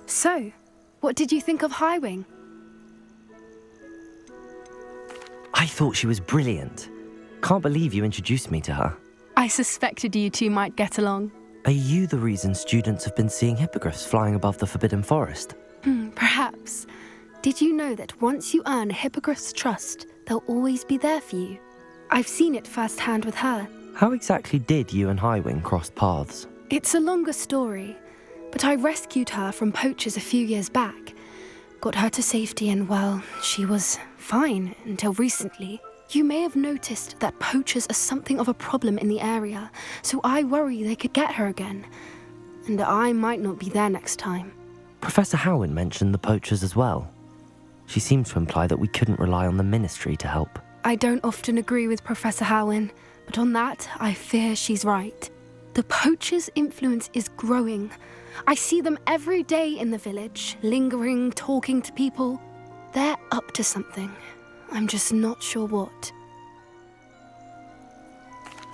So, what did you think of Highwing? I thought she was brilliant. Can't believe you introduced me to her. I suspected you two might get along. Are you the reason students have been seeing hippogriffs flying above the Forbidden Forest? Perhaps. Did you know that once you earn a hippogriff's trust, they'll always be there for you? I've seen it firsthand with her. How exactly did you and Highwing cross paths? It's a longer story, but I rescued her from poachers a few years back. Got her to safety and, well, she was fine until recently. You may have noticed that poachers are something of a problem in the area, so I worry they could get her again. And I might not be there next time. Professor Howin mentioned the poachers as well. She seemed to imply that we couldn't rely on the Ministry to help. I don't often agree with Professor Howin, but on that, I fear she's right. The poachers' influence is growing. I see them every day in the village, lingering, talking to people. They're up to something. I'm just not sure what.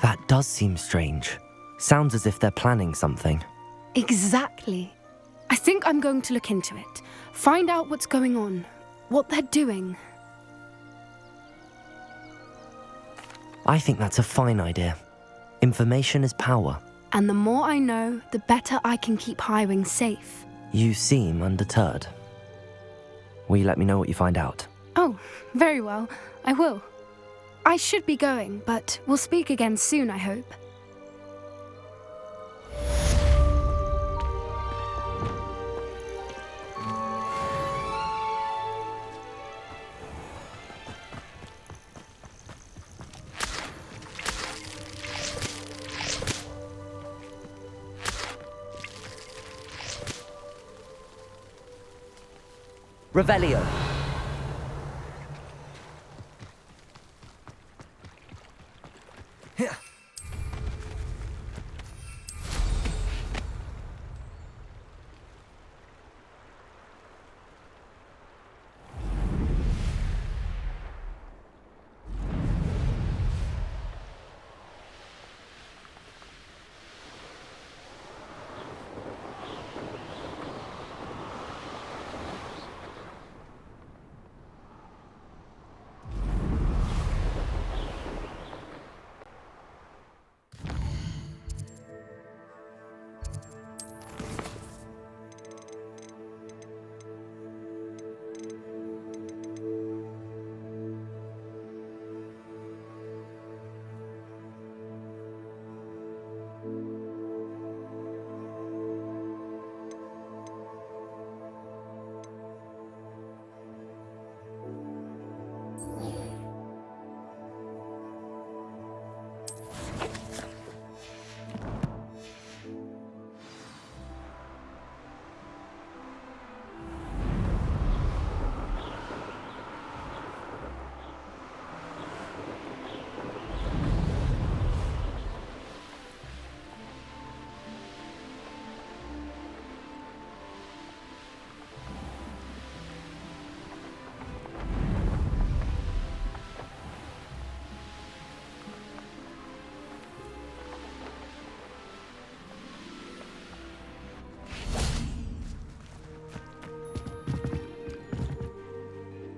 That does seem strange. Sounds as if they're planning something. Exactly. I think I'm going to look into it. Find out what's going on, what they're doing. I think that's a fine idea. Information is power. And the more I know, the better I can keep Highwing safe. You seem undeterred. Will you let me know what you find out? Oh, very well. I will. I should be going, but we'll speak again soon, I hope. Revelio.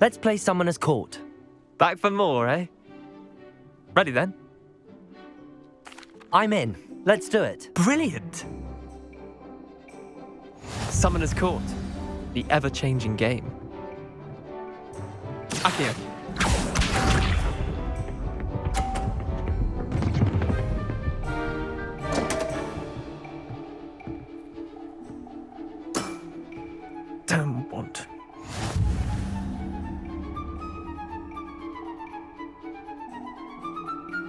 Let's play Summoner's Court. Back for more, eh? Ready then? I'm in. Let's do it. Brilliant! Summoner's Court. The ever-changing game. Accio. Damn want.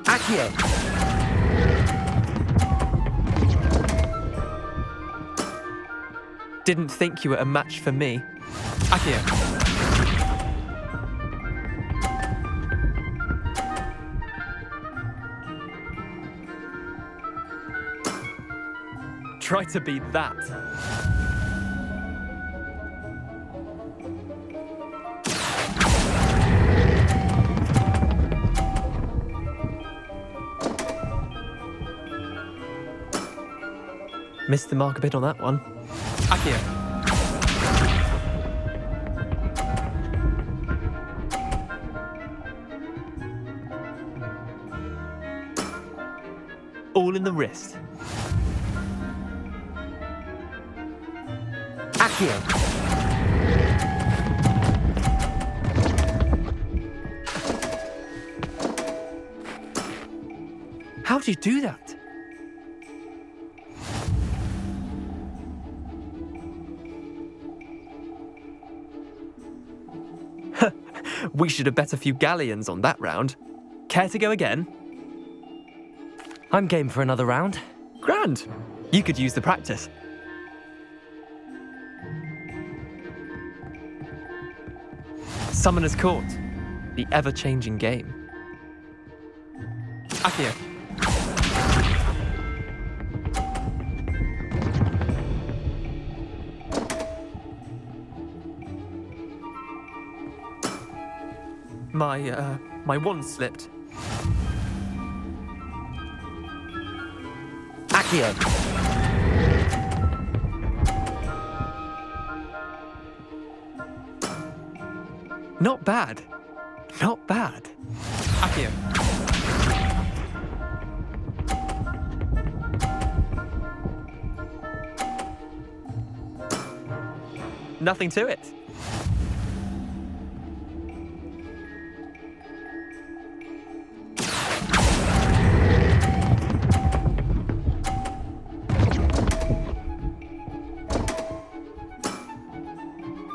Accio. Didn't think you were a match for me. Accio. Try to beat that. Missed the mark a bit on that one. Accio. All in the wrist. Accio. How do you do that? We should have bet a few galleons on that round. Care to go again? I'm game for another round. Grand. You could use the practice. Summoner's Court. The ever-changing game. Accio. My wand slipped. Accio. Not bad. Not bad. Accio. Nothing to it.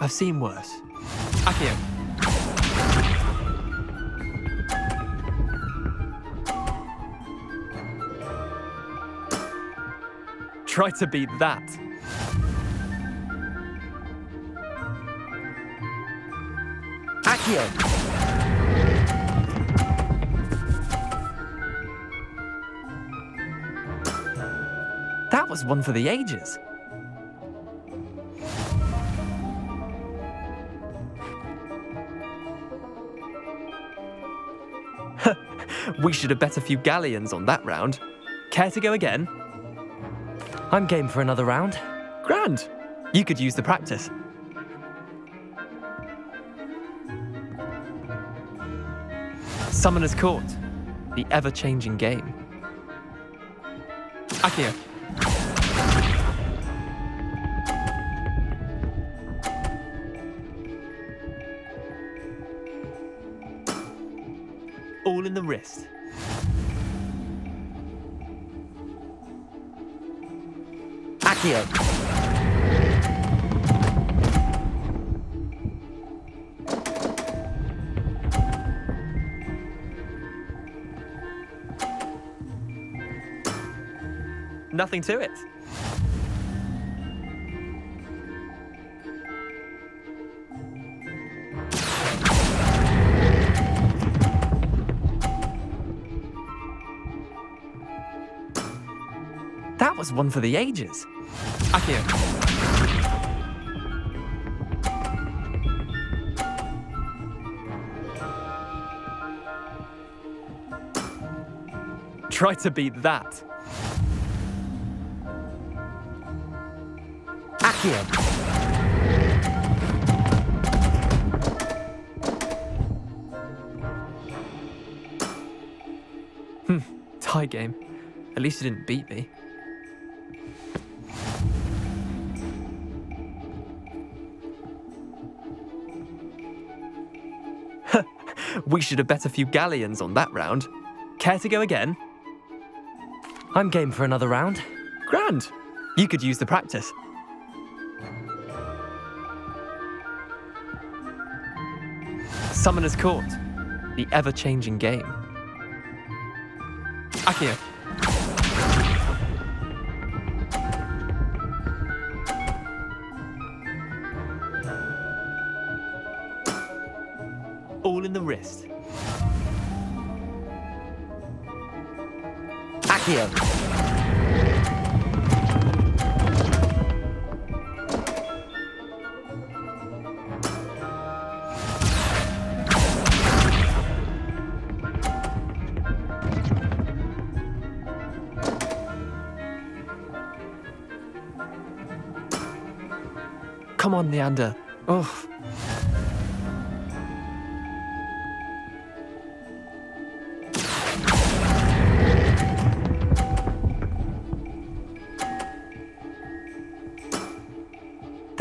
I've seen worse. Accio. Try to beat that. Accio. That was one for the ages. We should have bet a few galleons on that round. Care to go again? I'm game for another round. Grand. You could use the practice. Summoner's Court. The ever-changing game. Accio. All in the wrist. Accio. Nothing to it. That was one for the ages. Accio. Try to beat that. Accio. Tie game. At least it didn't beat me. We should have bet a few galleons on that round. Care to go again? I'm game for another round. Grand. You could use the practice. Summoner's Court. The ever-changing game. Accio. All in the wrist. Accio. Come on, Leander. Oh.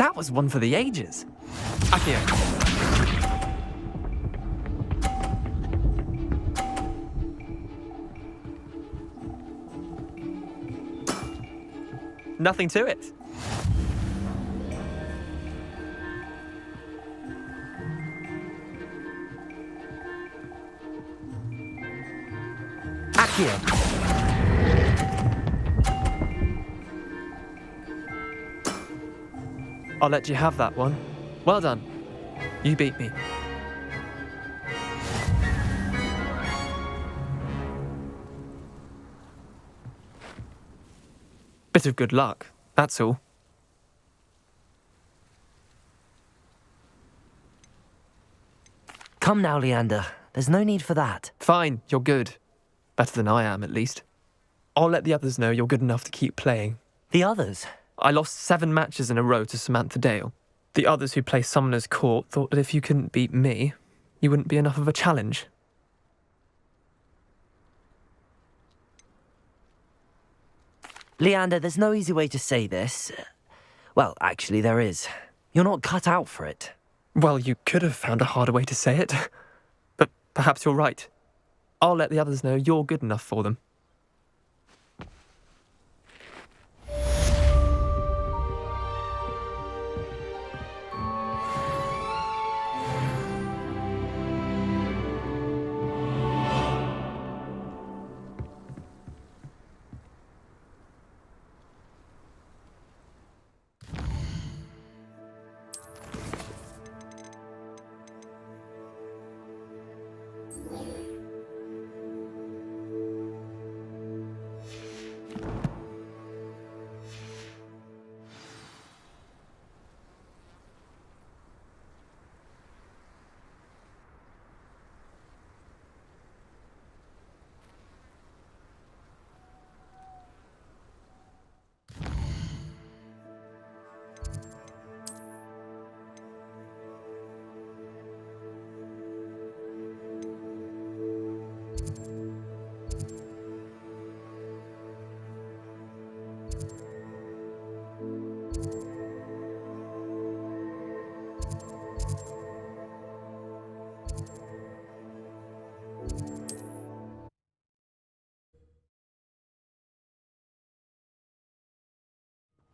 That was one for the ages. Accio. Nothing to it. Accio. I'll let you have that one. Well done. You beat me. Bit of good luck, that's all. Come now, Leander. There's no need for that. Fine, you're good. Better than I am, at least. I'll let the others know you're good enough to keep playing. The others? I lost 7 matches in a row to Samantha Dale. The others who play Summoner's Court thought that if you couldn't beat me, you wouldn't be enough of a challenge. Leander, there's no easy way to say this. Well, actually, there is. You're not cut out for it. Well, you could have found a harder way to say it. But perhaps you're right. I'll let the others know you're good enough for them.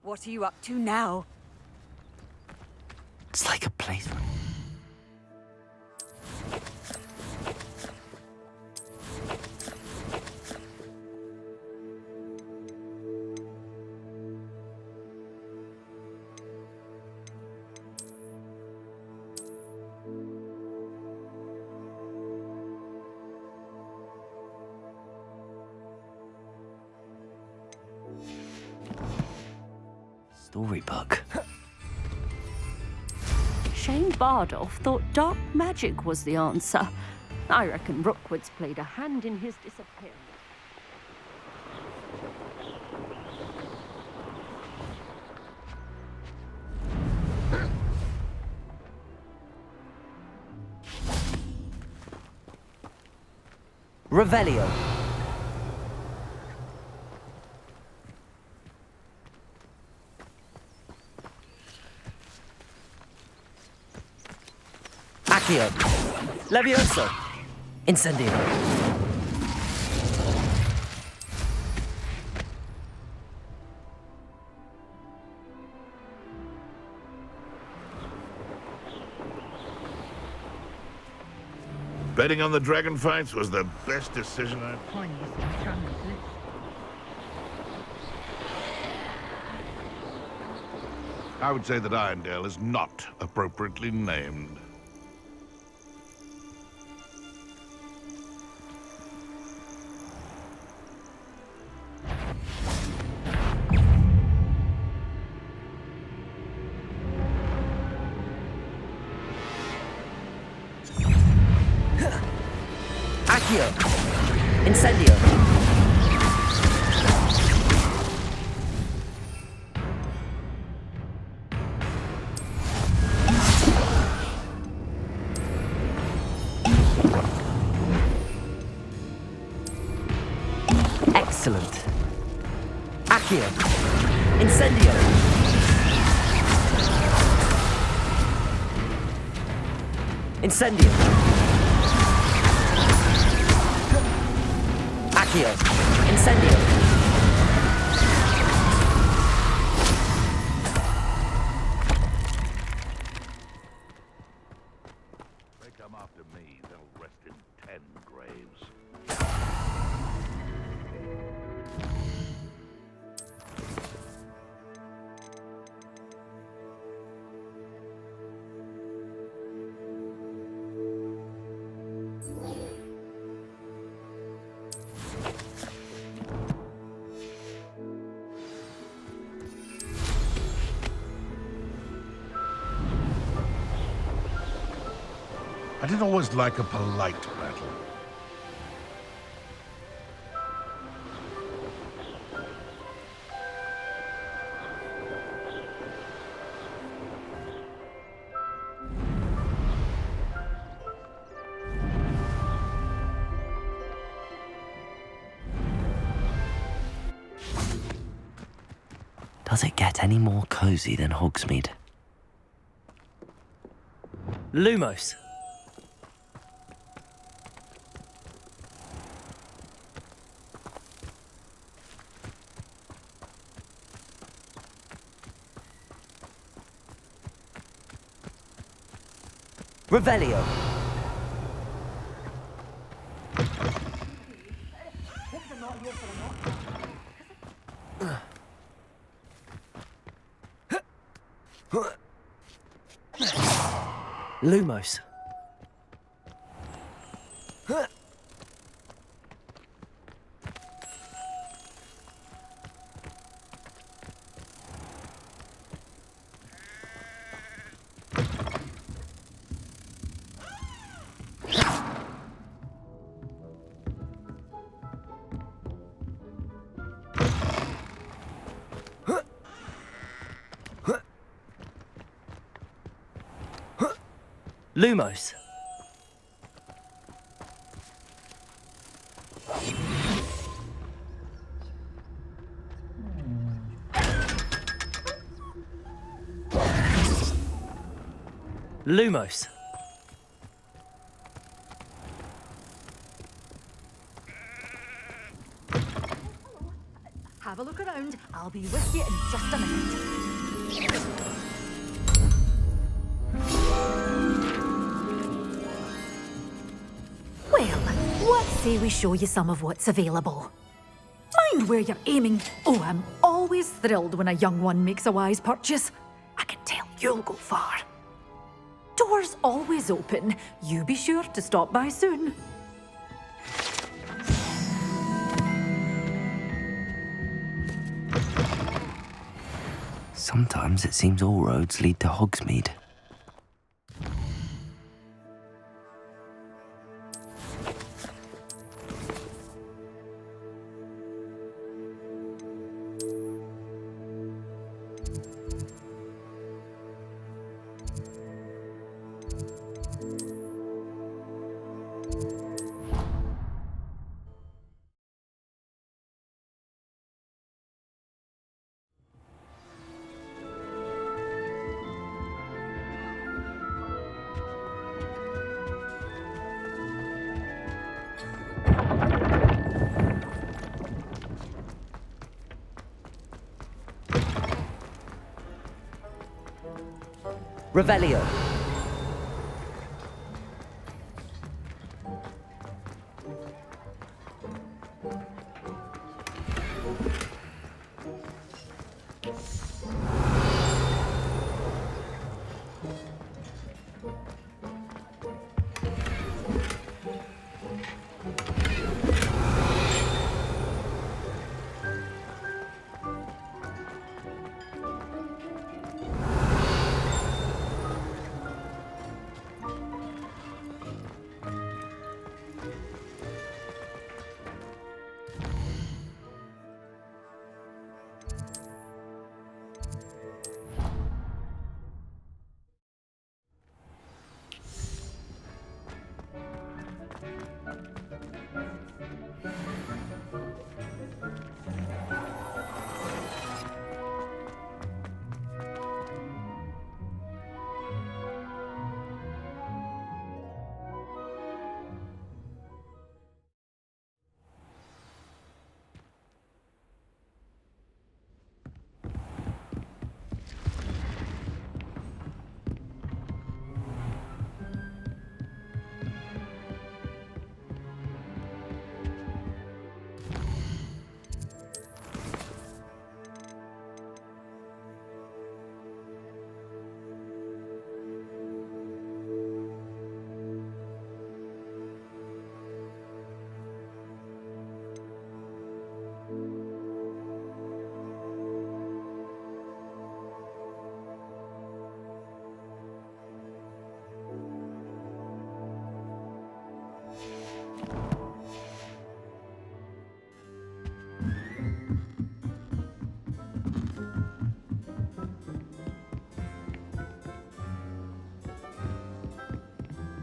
What are you up to now? It's like a playthrough. Storybook. Shane Bardolph thought dark magic was the answer. I reckon Rookwood's played a hand in his disappearance. Revelio. Accio. Levioso. Incendio. Betting on the dragon fights was the best decision I've... I would say that Irondale is not appropriately named. Accio. Incendio. Excellent. Accio. Incendio. Incendio. Accio. Incendio. They come after me, they'll rest in 10 graves. I didn't always like a polite battle. Does it get any more cozy than Hogsmeade? Lumos. Revelio. Lumos. Lumos. Lumos. Have a look around. I'll be with you in just a minute. Well, let's say we show you some of what's available. Mind where you're aiming. Oh, I'm always thrilled when a young one makes a wise purchase. I can tell you'll go far. Doors always open. You be sure to stop by soon. Sometimes it seems all roads lead to Hogsmeade. Revelio.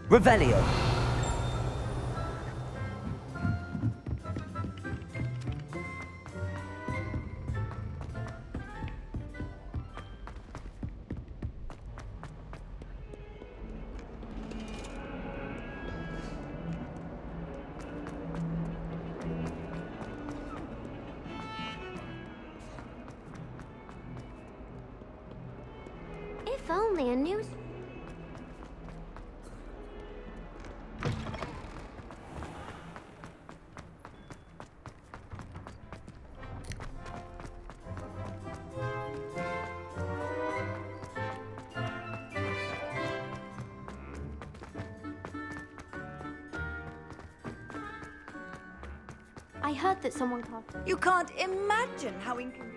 Revelio. If only a news... I heard that someone called. You can't imagine how inconvenient.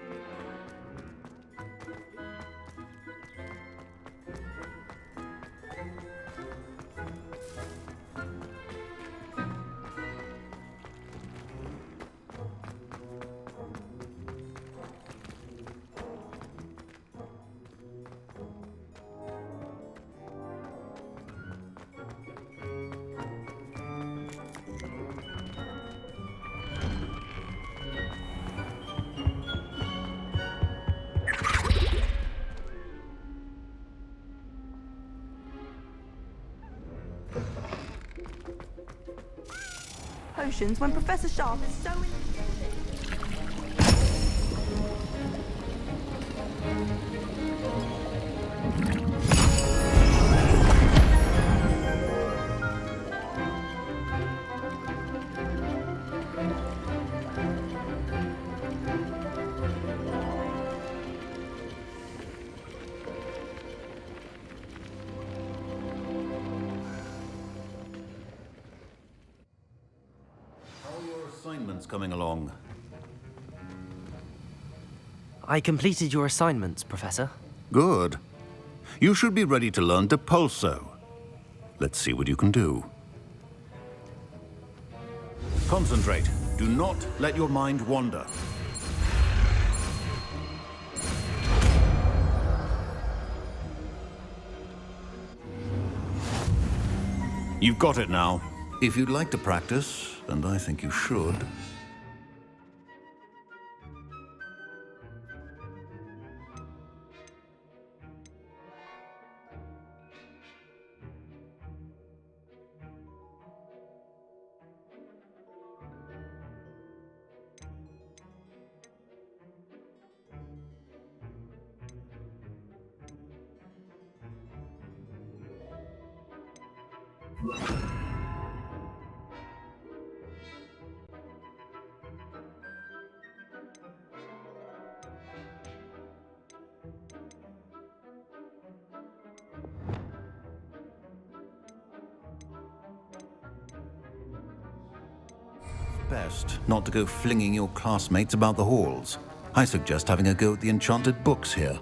Potions when Professor Sharp is so Assignments coming along. I completed your assignments, Professor. Good. You should be ready to learn Depulso. Let's see what you can do. Concentrate. Do not let your mind wander. You've got it now. If you'd like to practice, and I think you should. Best not to go flinging your classmates about the halls. I suggest having a go at the enchanted books here.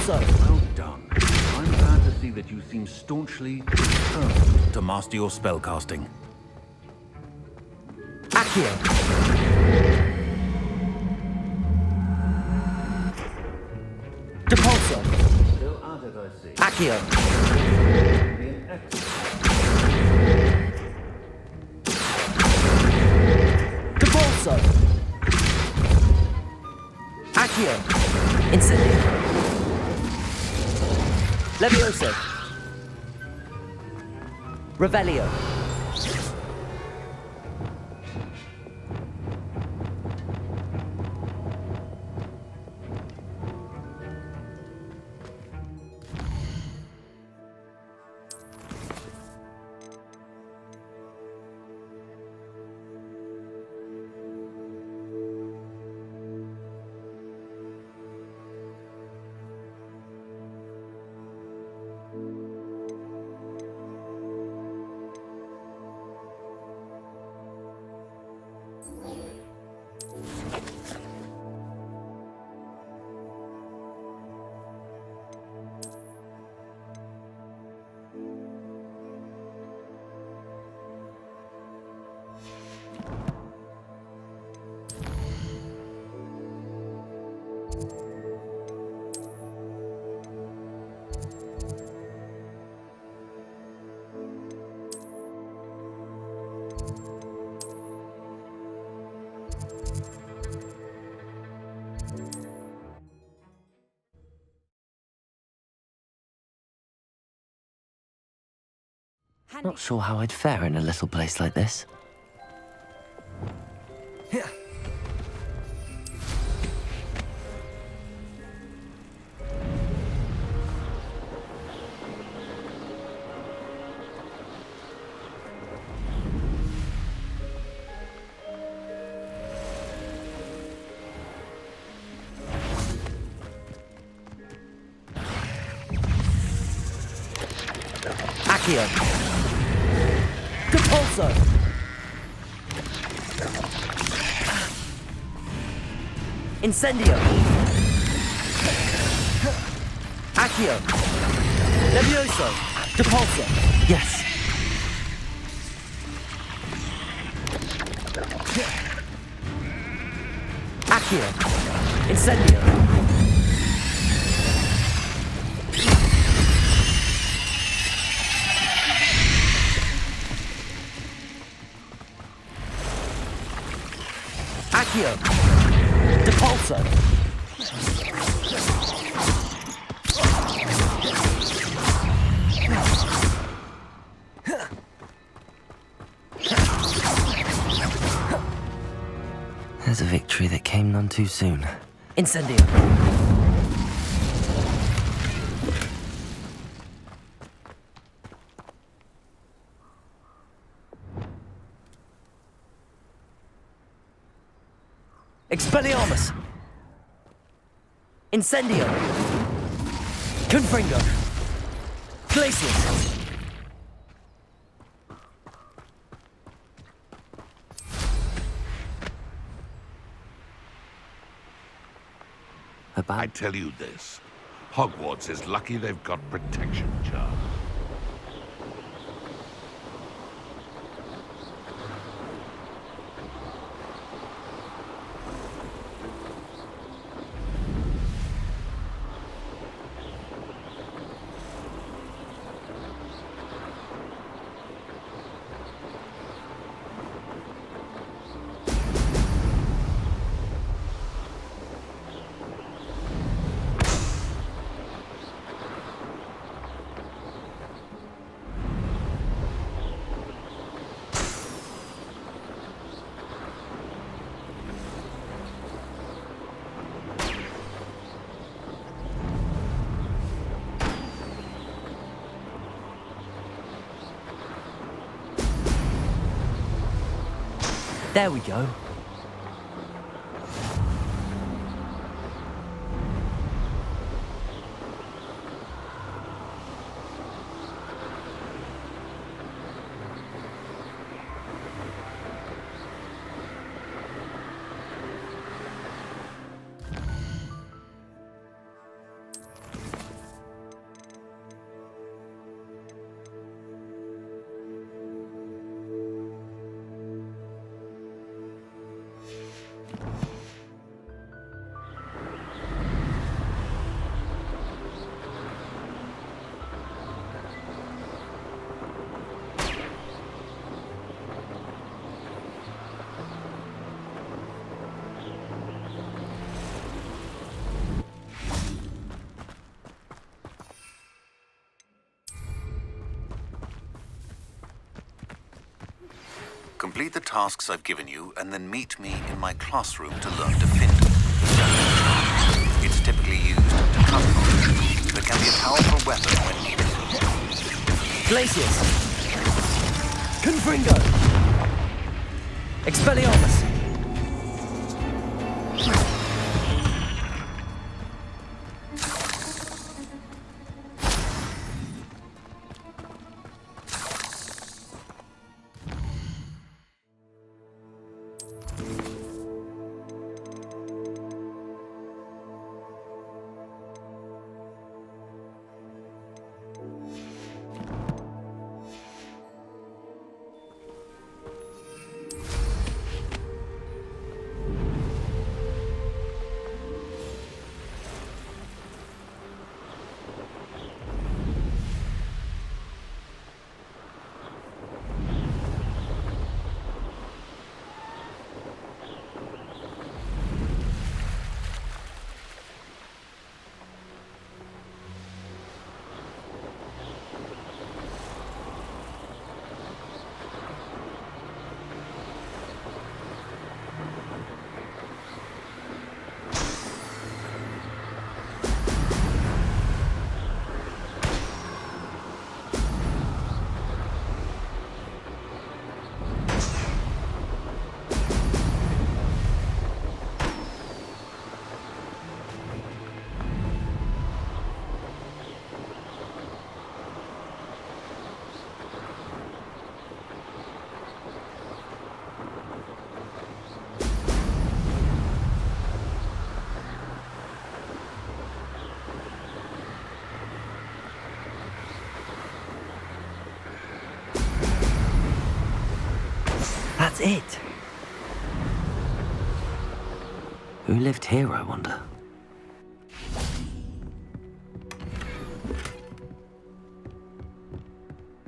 Well done. I'm glad to see that you seem staunchly determined to master your spellcasting. Accio! Depulso! Still at it, I see. Accio! Depulso! Accio! Incendio! Levioso! Revelio! Not sure how I'd fare in a little place like this. Accio! Depulso! Incendio! Accio! Levioso! Depulso! Yes! Accio! Incendio! Accio! Depulso! There's a victory that came none too soon. Incendio! Expelliarmus! Incendio! Confringo! Glacius! I tell you this, Hogwarts is lucky they've got protection charms. There we go. Complete the tasks I've given you, and then meet me in my classroom to learn to fin. It's typically used to cut knowledge, but can be a powerful weapon when needed. Glacius! Confringo! Expelliarmus! That's it. Who lived here, I wonder?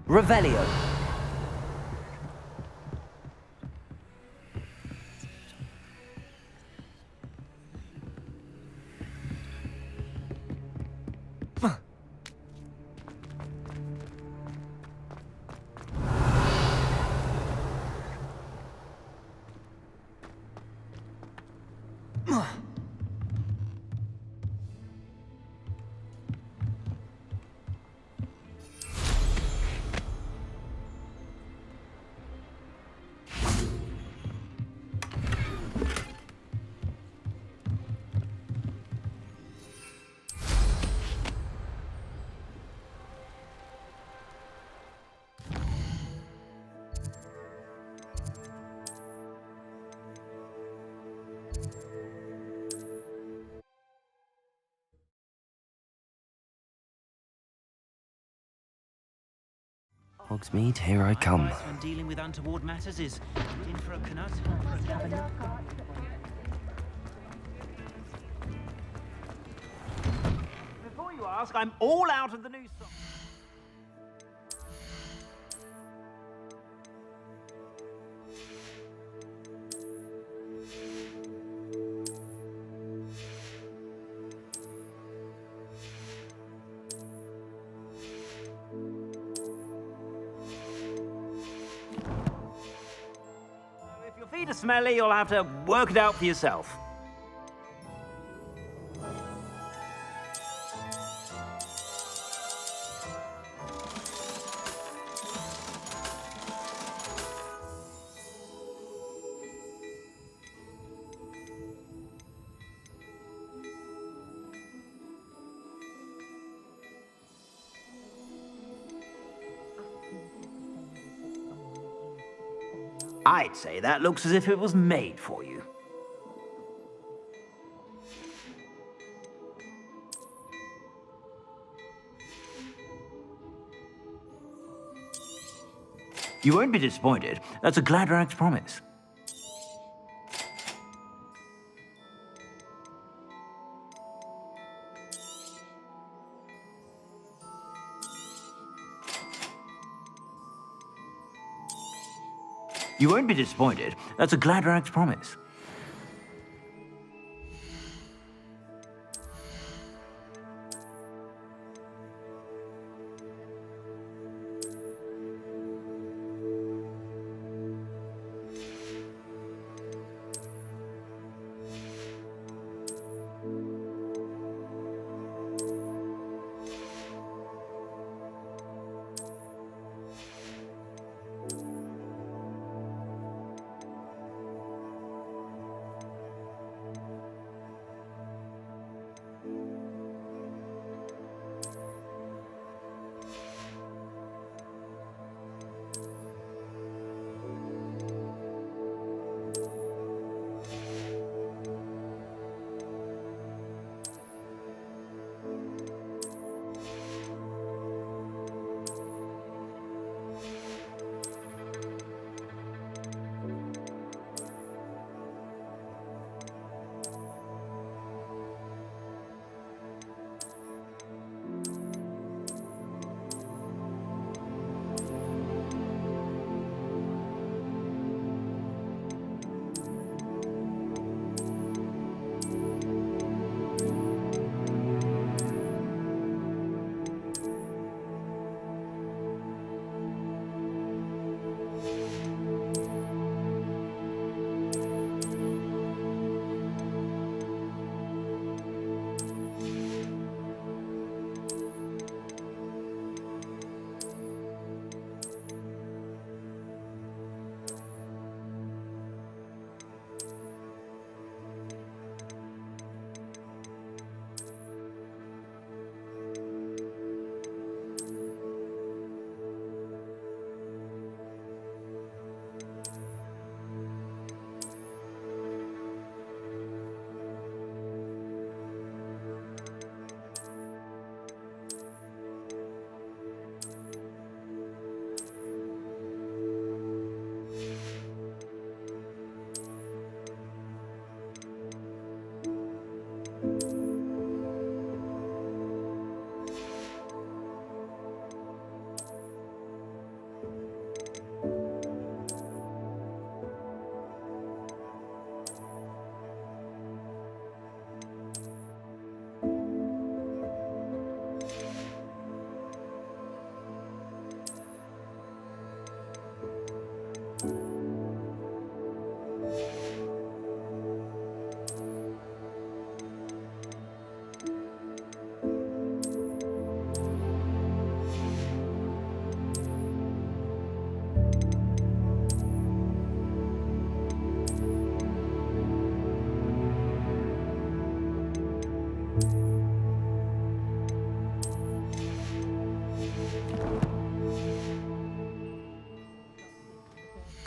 Revelio. Hogsmeade, here I come. When dealing with untoward matters is in for a canut. Before you ask, I'm all out of the new song. If your feet are smelly, you'll have to work it out for yourself. I'd say that looks as if it was made for you. You won't be disappointed. That's a Gladrag's promise. You won't be disappointed. That's a Gladrag's promise.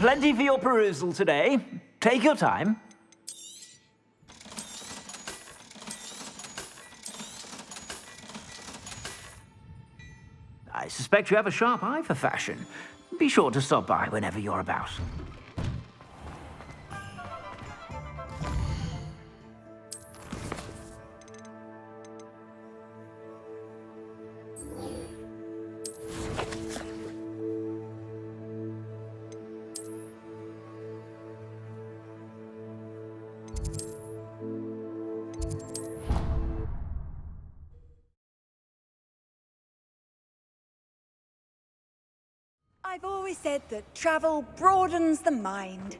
Plenty for your perusal today. Take your time. I suspect you have a sharp eye for fashion. Be sure to stop by whenever you're about. I've always said that travel broadens the mind.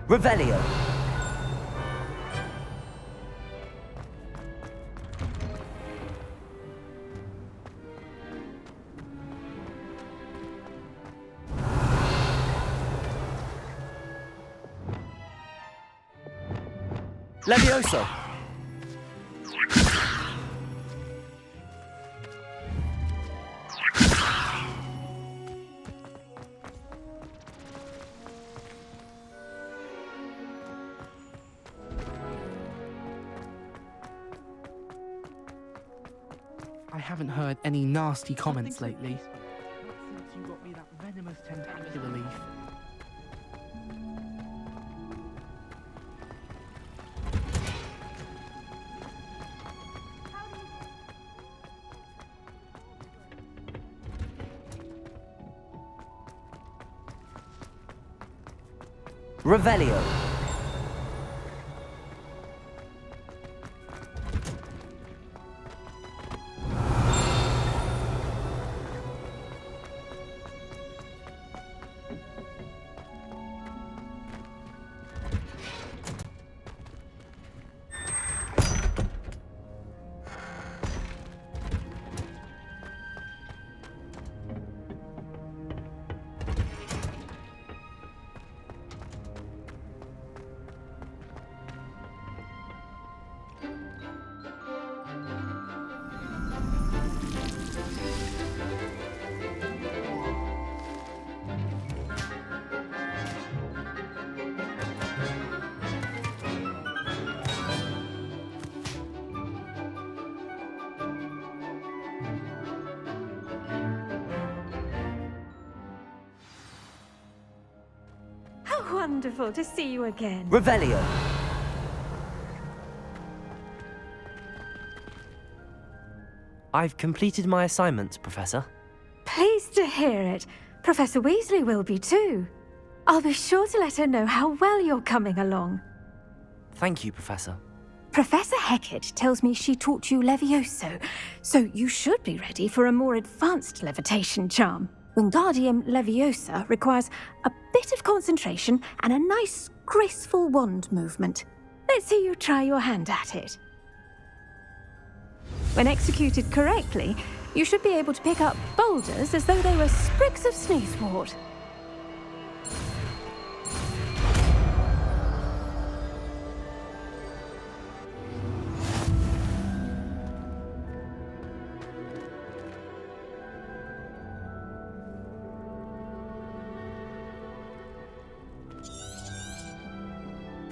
Revelio. Levioso. I haven't heard any nasty comments lately. Not since you got me that venomous tentacular leaf. Revelio. How wonderful to see you again. Revelio. I've completed my assignments, Professor. Pleased to hear it. Professor Weasley will be too. I'll be sure to let her know how well you're coming along. Thank you, Professor. Professor Hecat tells me she taught you Levioso, so you should be ready for a more advanced levitation charm. Wingardium Leviosa requires a bit of concentration and a nice, graceful wand movement. Let's see you try your hand at it. When executed correctly, you should be able to pick up boulders as though they were sprigs of sneezewort.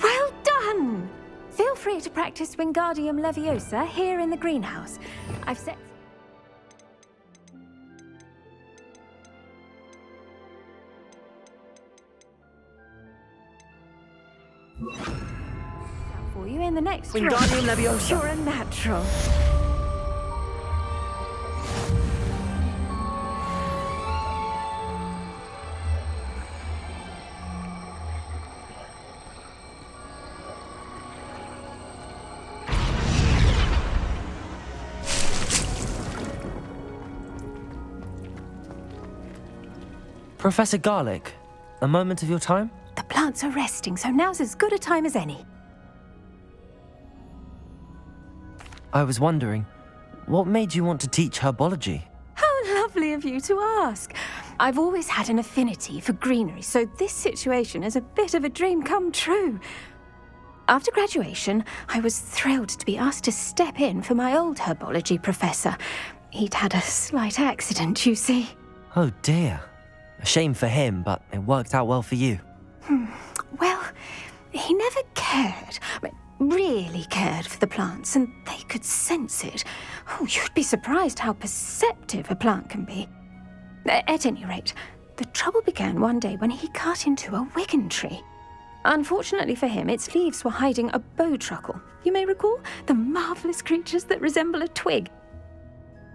Well done! Feel free to practice Wingardium Leviosa here in the greenhouse. I've set... for you in the next room. Wingardium Leviosa. You're a natural. Professor Garlick, a moment of your time? The plants are resting, so now's as good a time as any. I was wondering, what made you want to teach herbology? How lovely of you to ask. I've always had an affinity for greenery, so this situation is a bit of a dream come true. After graduation, I was thrilled to be asked to step in for my old herbology professor. He'd had a slight accident, you see. Oh dear. A shame for him, but it worked out well for you. Well, he never cared, really cared for the plants, and they could sense it. Oh, you'd be surprised how perceptive a plant can be. At any rate, the trouble began one day when he cut into a wigan tree. Unfortunately for him, its leaves were hiding a bowtruckle. You may recall the marvellous creatures that resemble a twig.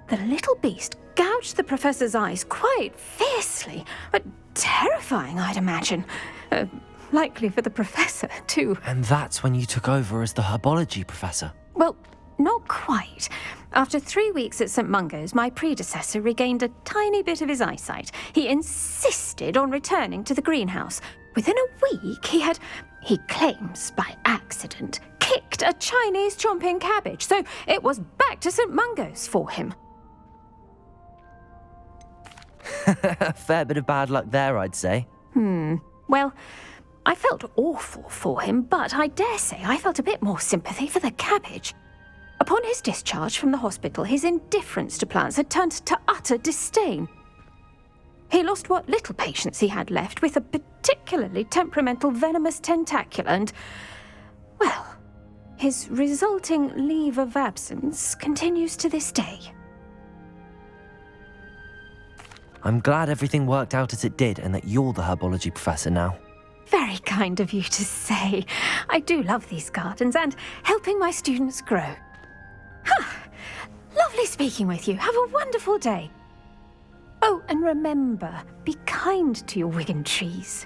The little beast gouged the professor's eyes quite fiercely, but terrifying, I'd imagine. Likely for the professor, too. And that's when you took over as the herbology professor? Well, not quite. After 3 weeks at St. Mungo's, my predecessor regained a tiny bit of his eyesight. He insisted on returning to the greenhouse. Within a week, he had He claims by accident kicked a Chinese chomping cabbage, so it was back to St. Mungo's for him. Fair bit of bad luck there, I'd say. Well, I felt awful for him, but I dare say I felt a bit more sympathy for the cabbage. Upon his discharge from the hospital, his indifference to plants had turned to utter disdain. He lost what little patience he had left with a particularly temperamental venomous tentacula and, well, his resulting leave of absence continues to this day. I'm glad everything worked out as it did and that you're the herbology professor now. Very kind of you to say. I do love these gardens and helping my students grow. Lovely speaking with you. Have a wonderful day. Oh, and remember, be kind to your Wigan trees.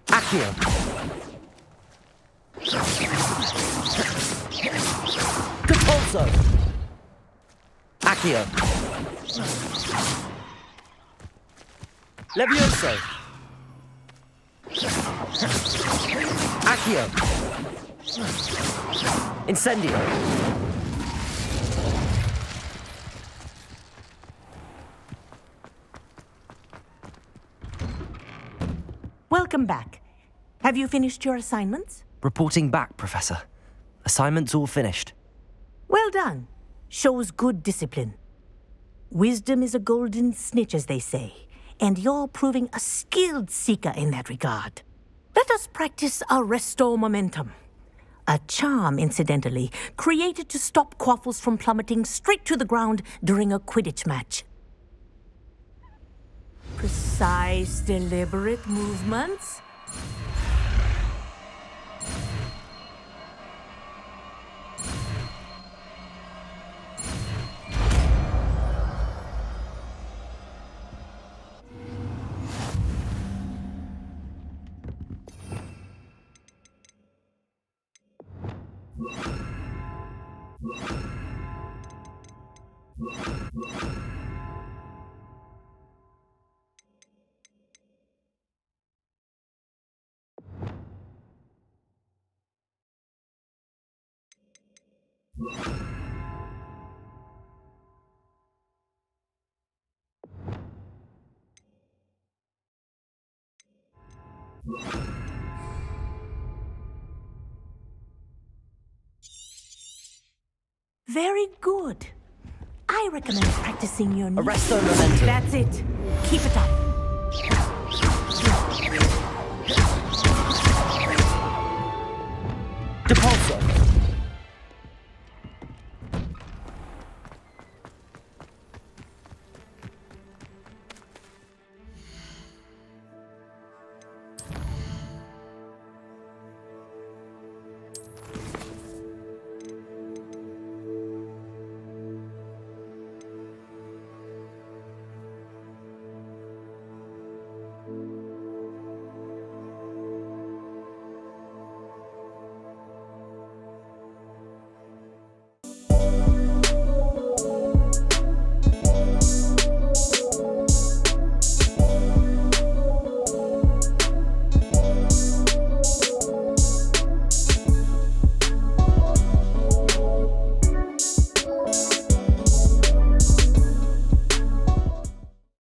Accio! Compulso! Accio! Levioso! Accio! Incendio! Welcome back. Have you finished your assignments? Reporting back, Professor. Assignment's all finished. Well done. Shows good discipline. Wisdom is a golden snitch, as they say, and you're proving a skilled seeker in that regard. Let us practice Arresto Momentum. A charm, incidentally, created to stop quaffles from plummeting straight to the ground during a Quidditch match. Precise, deliberate movements. Very good. I recommend practicing your... Arresto Momentum. That's it. Keep it up.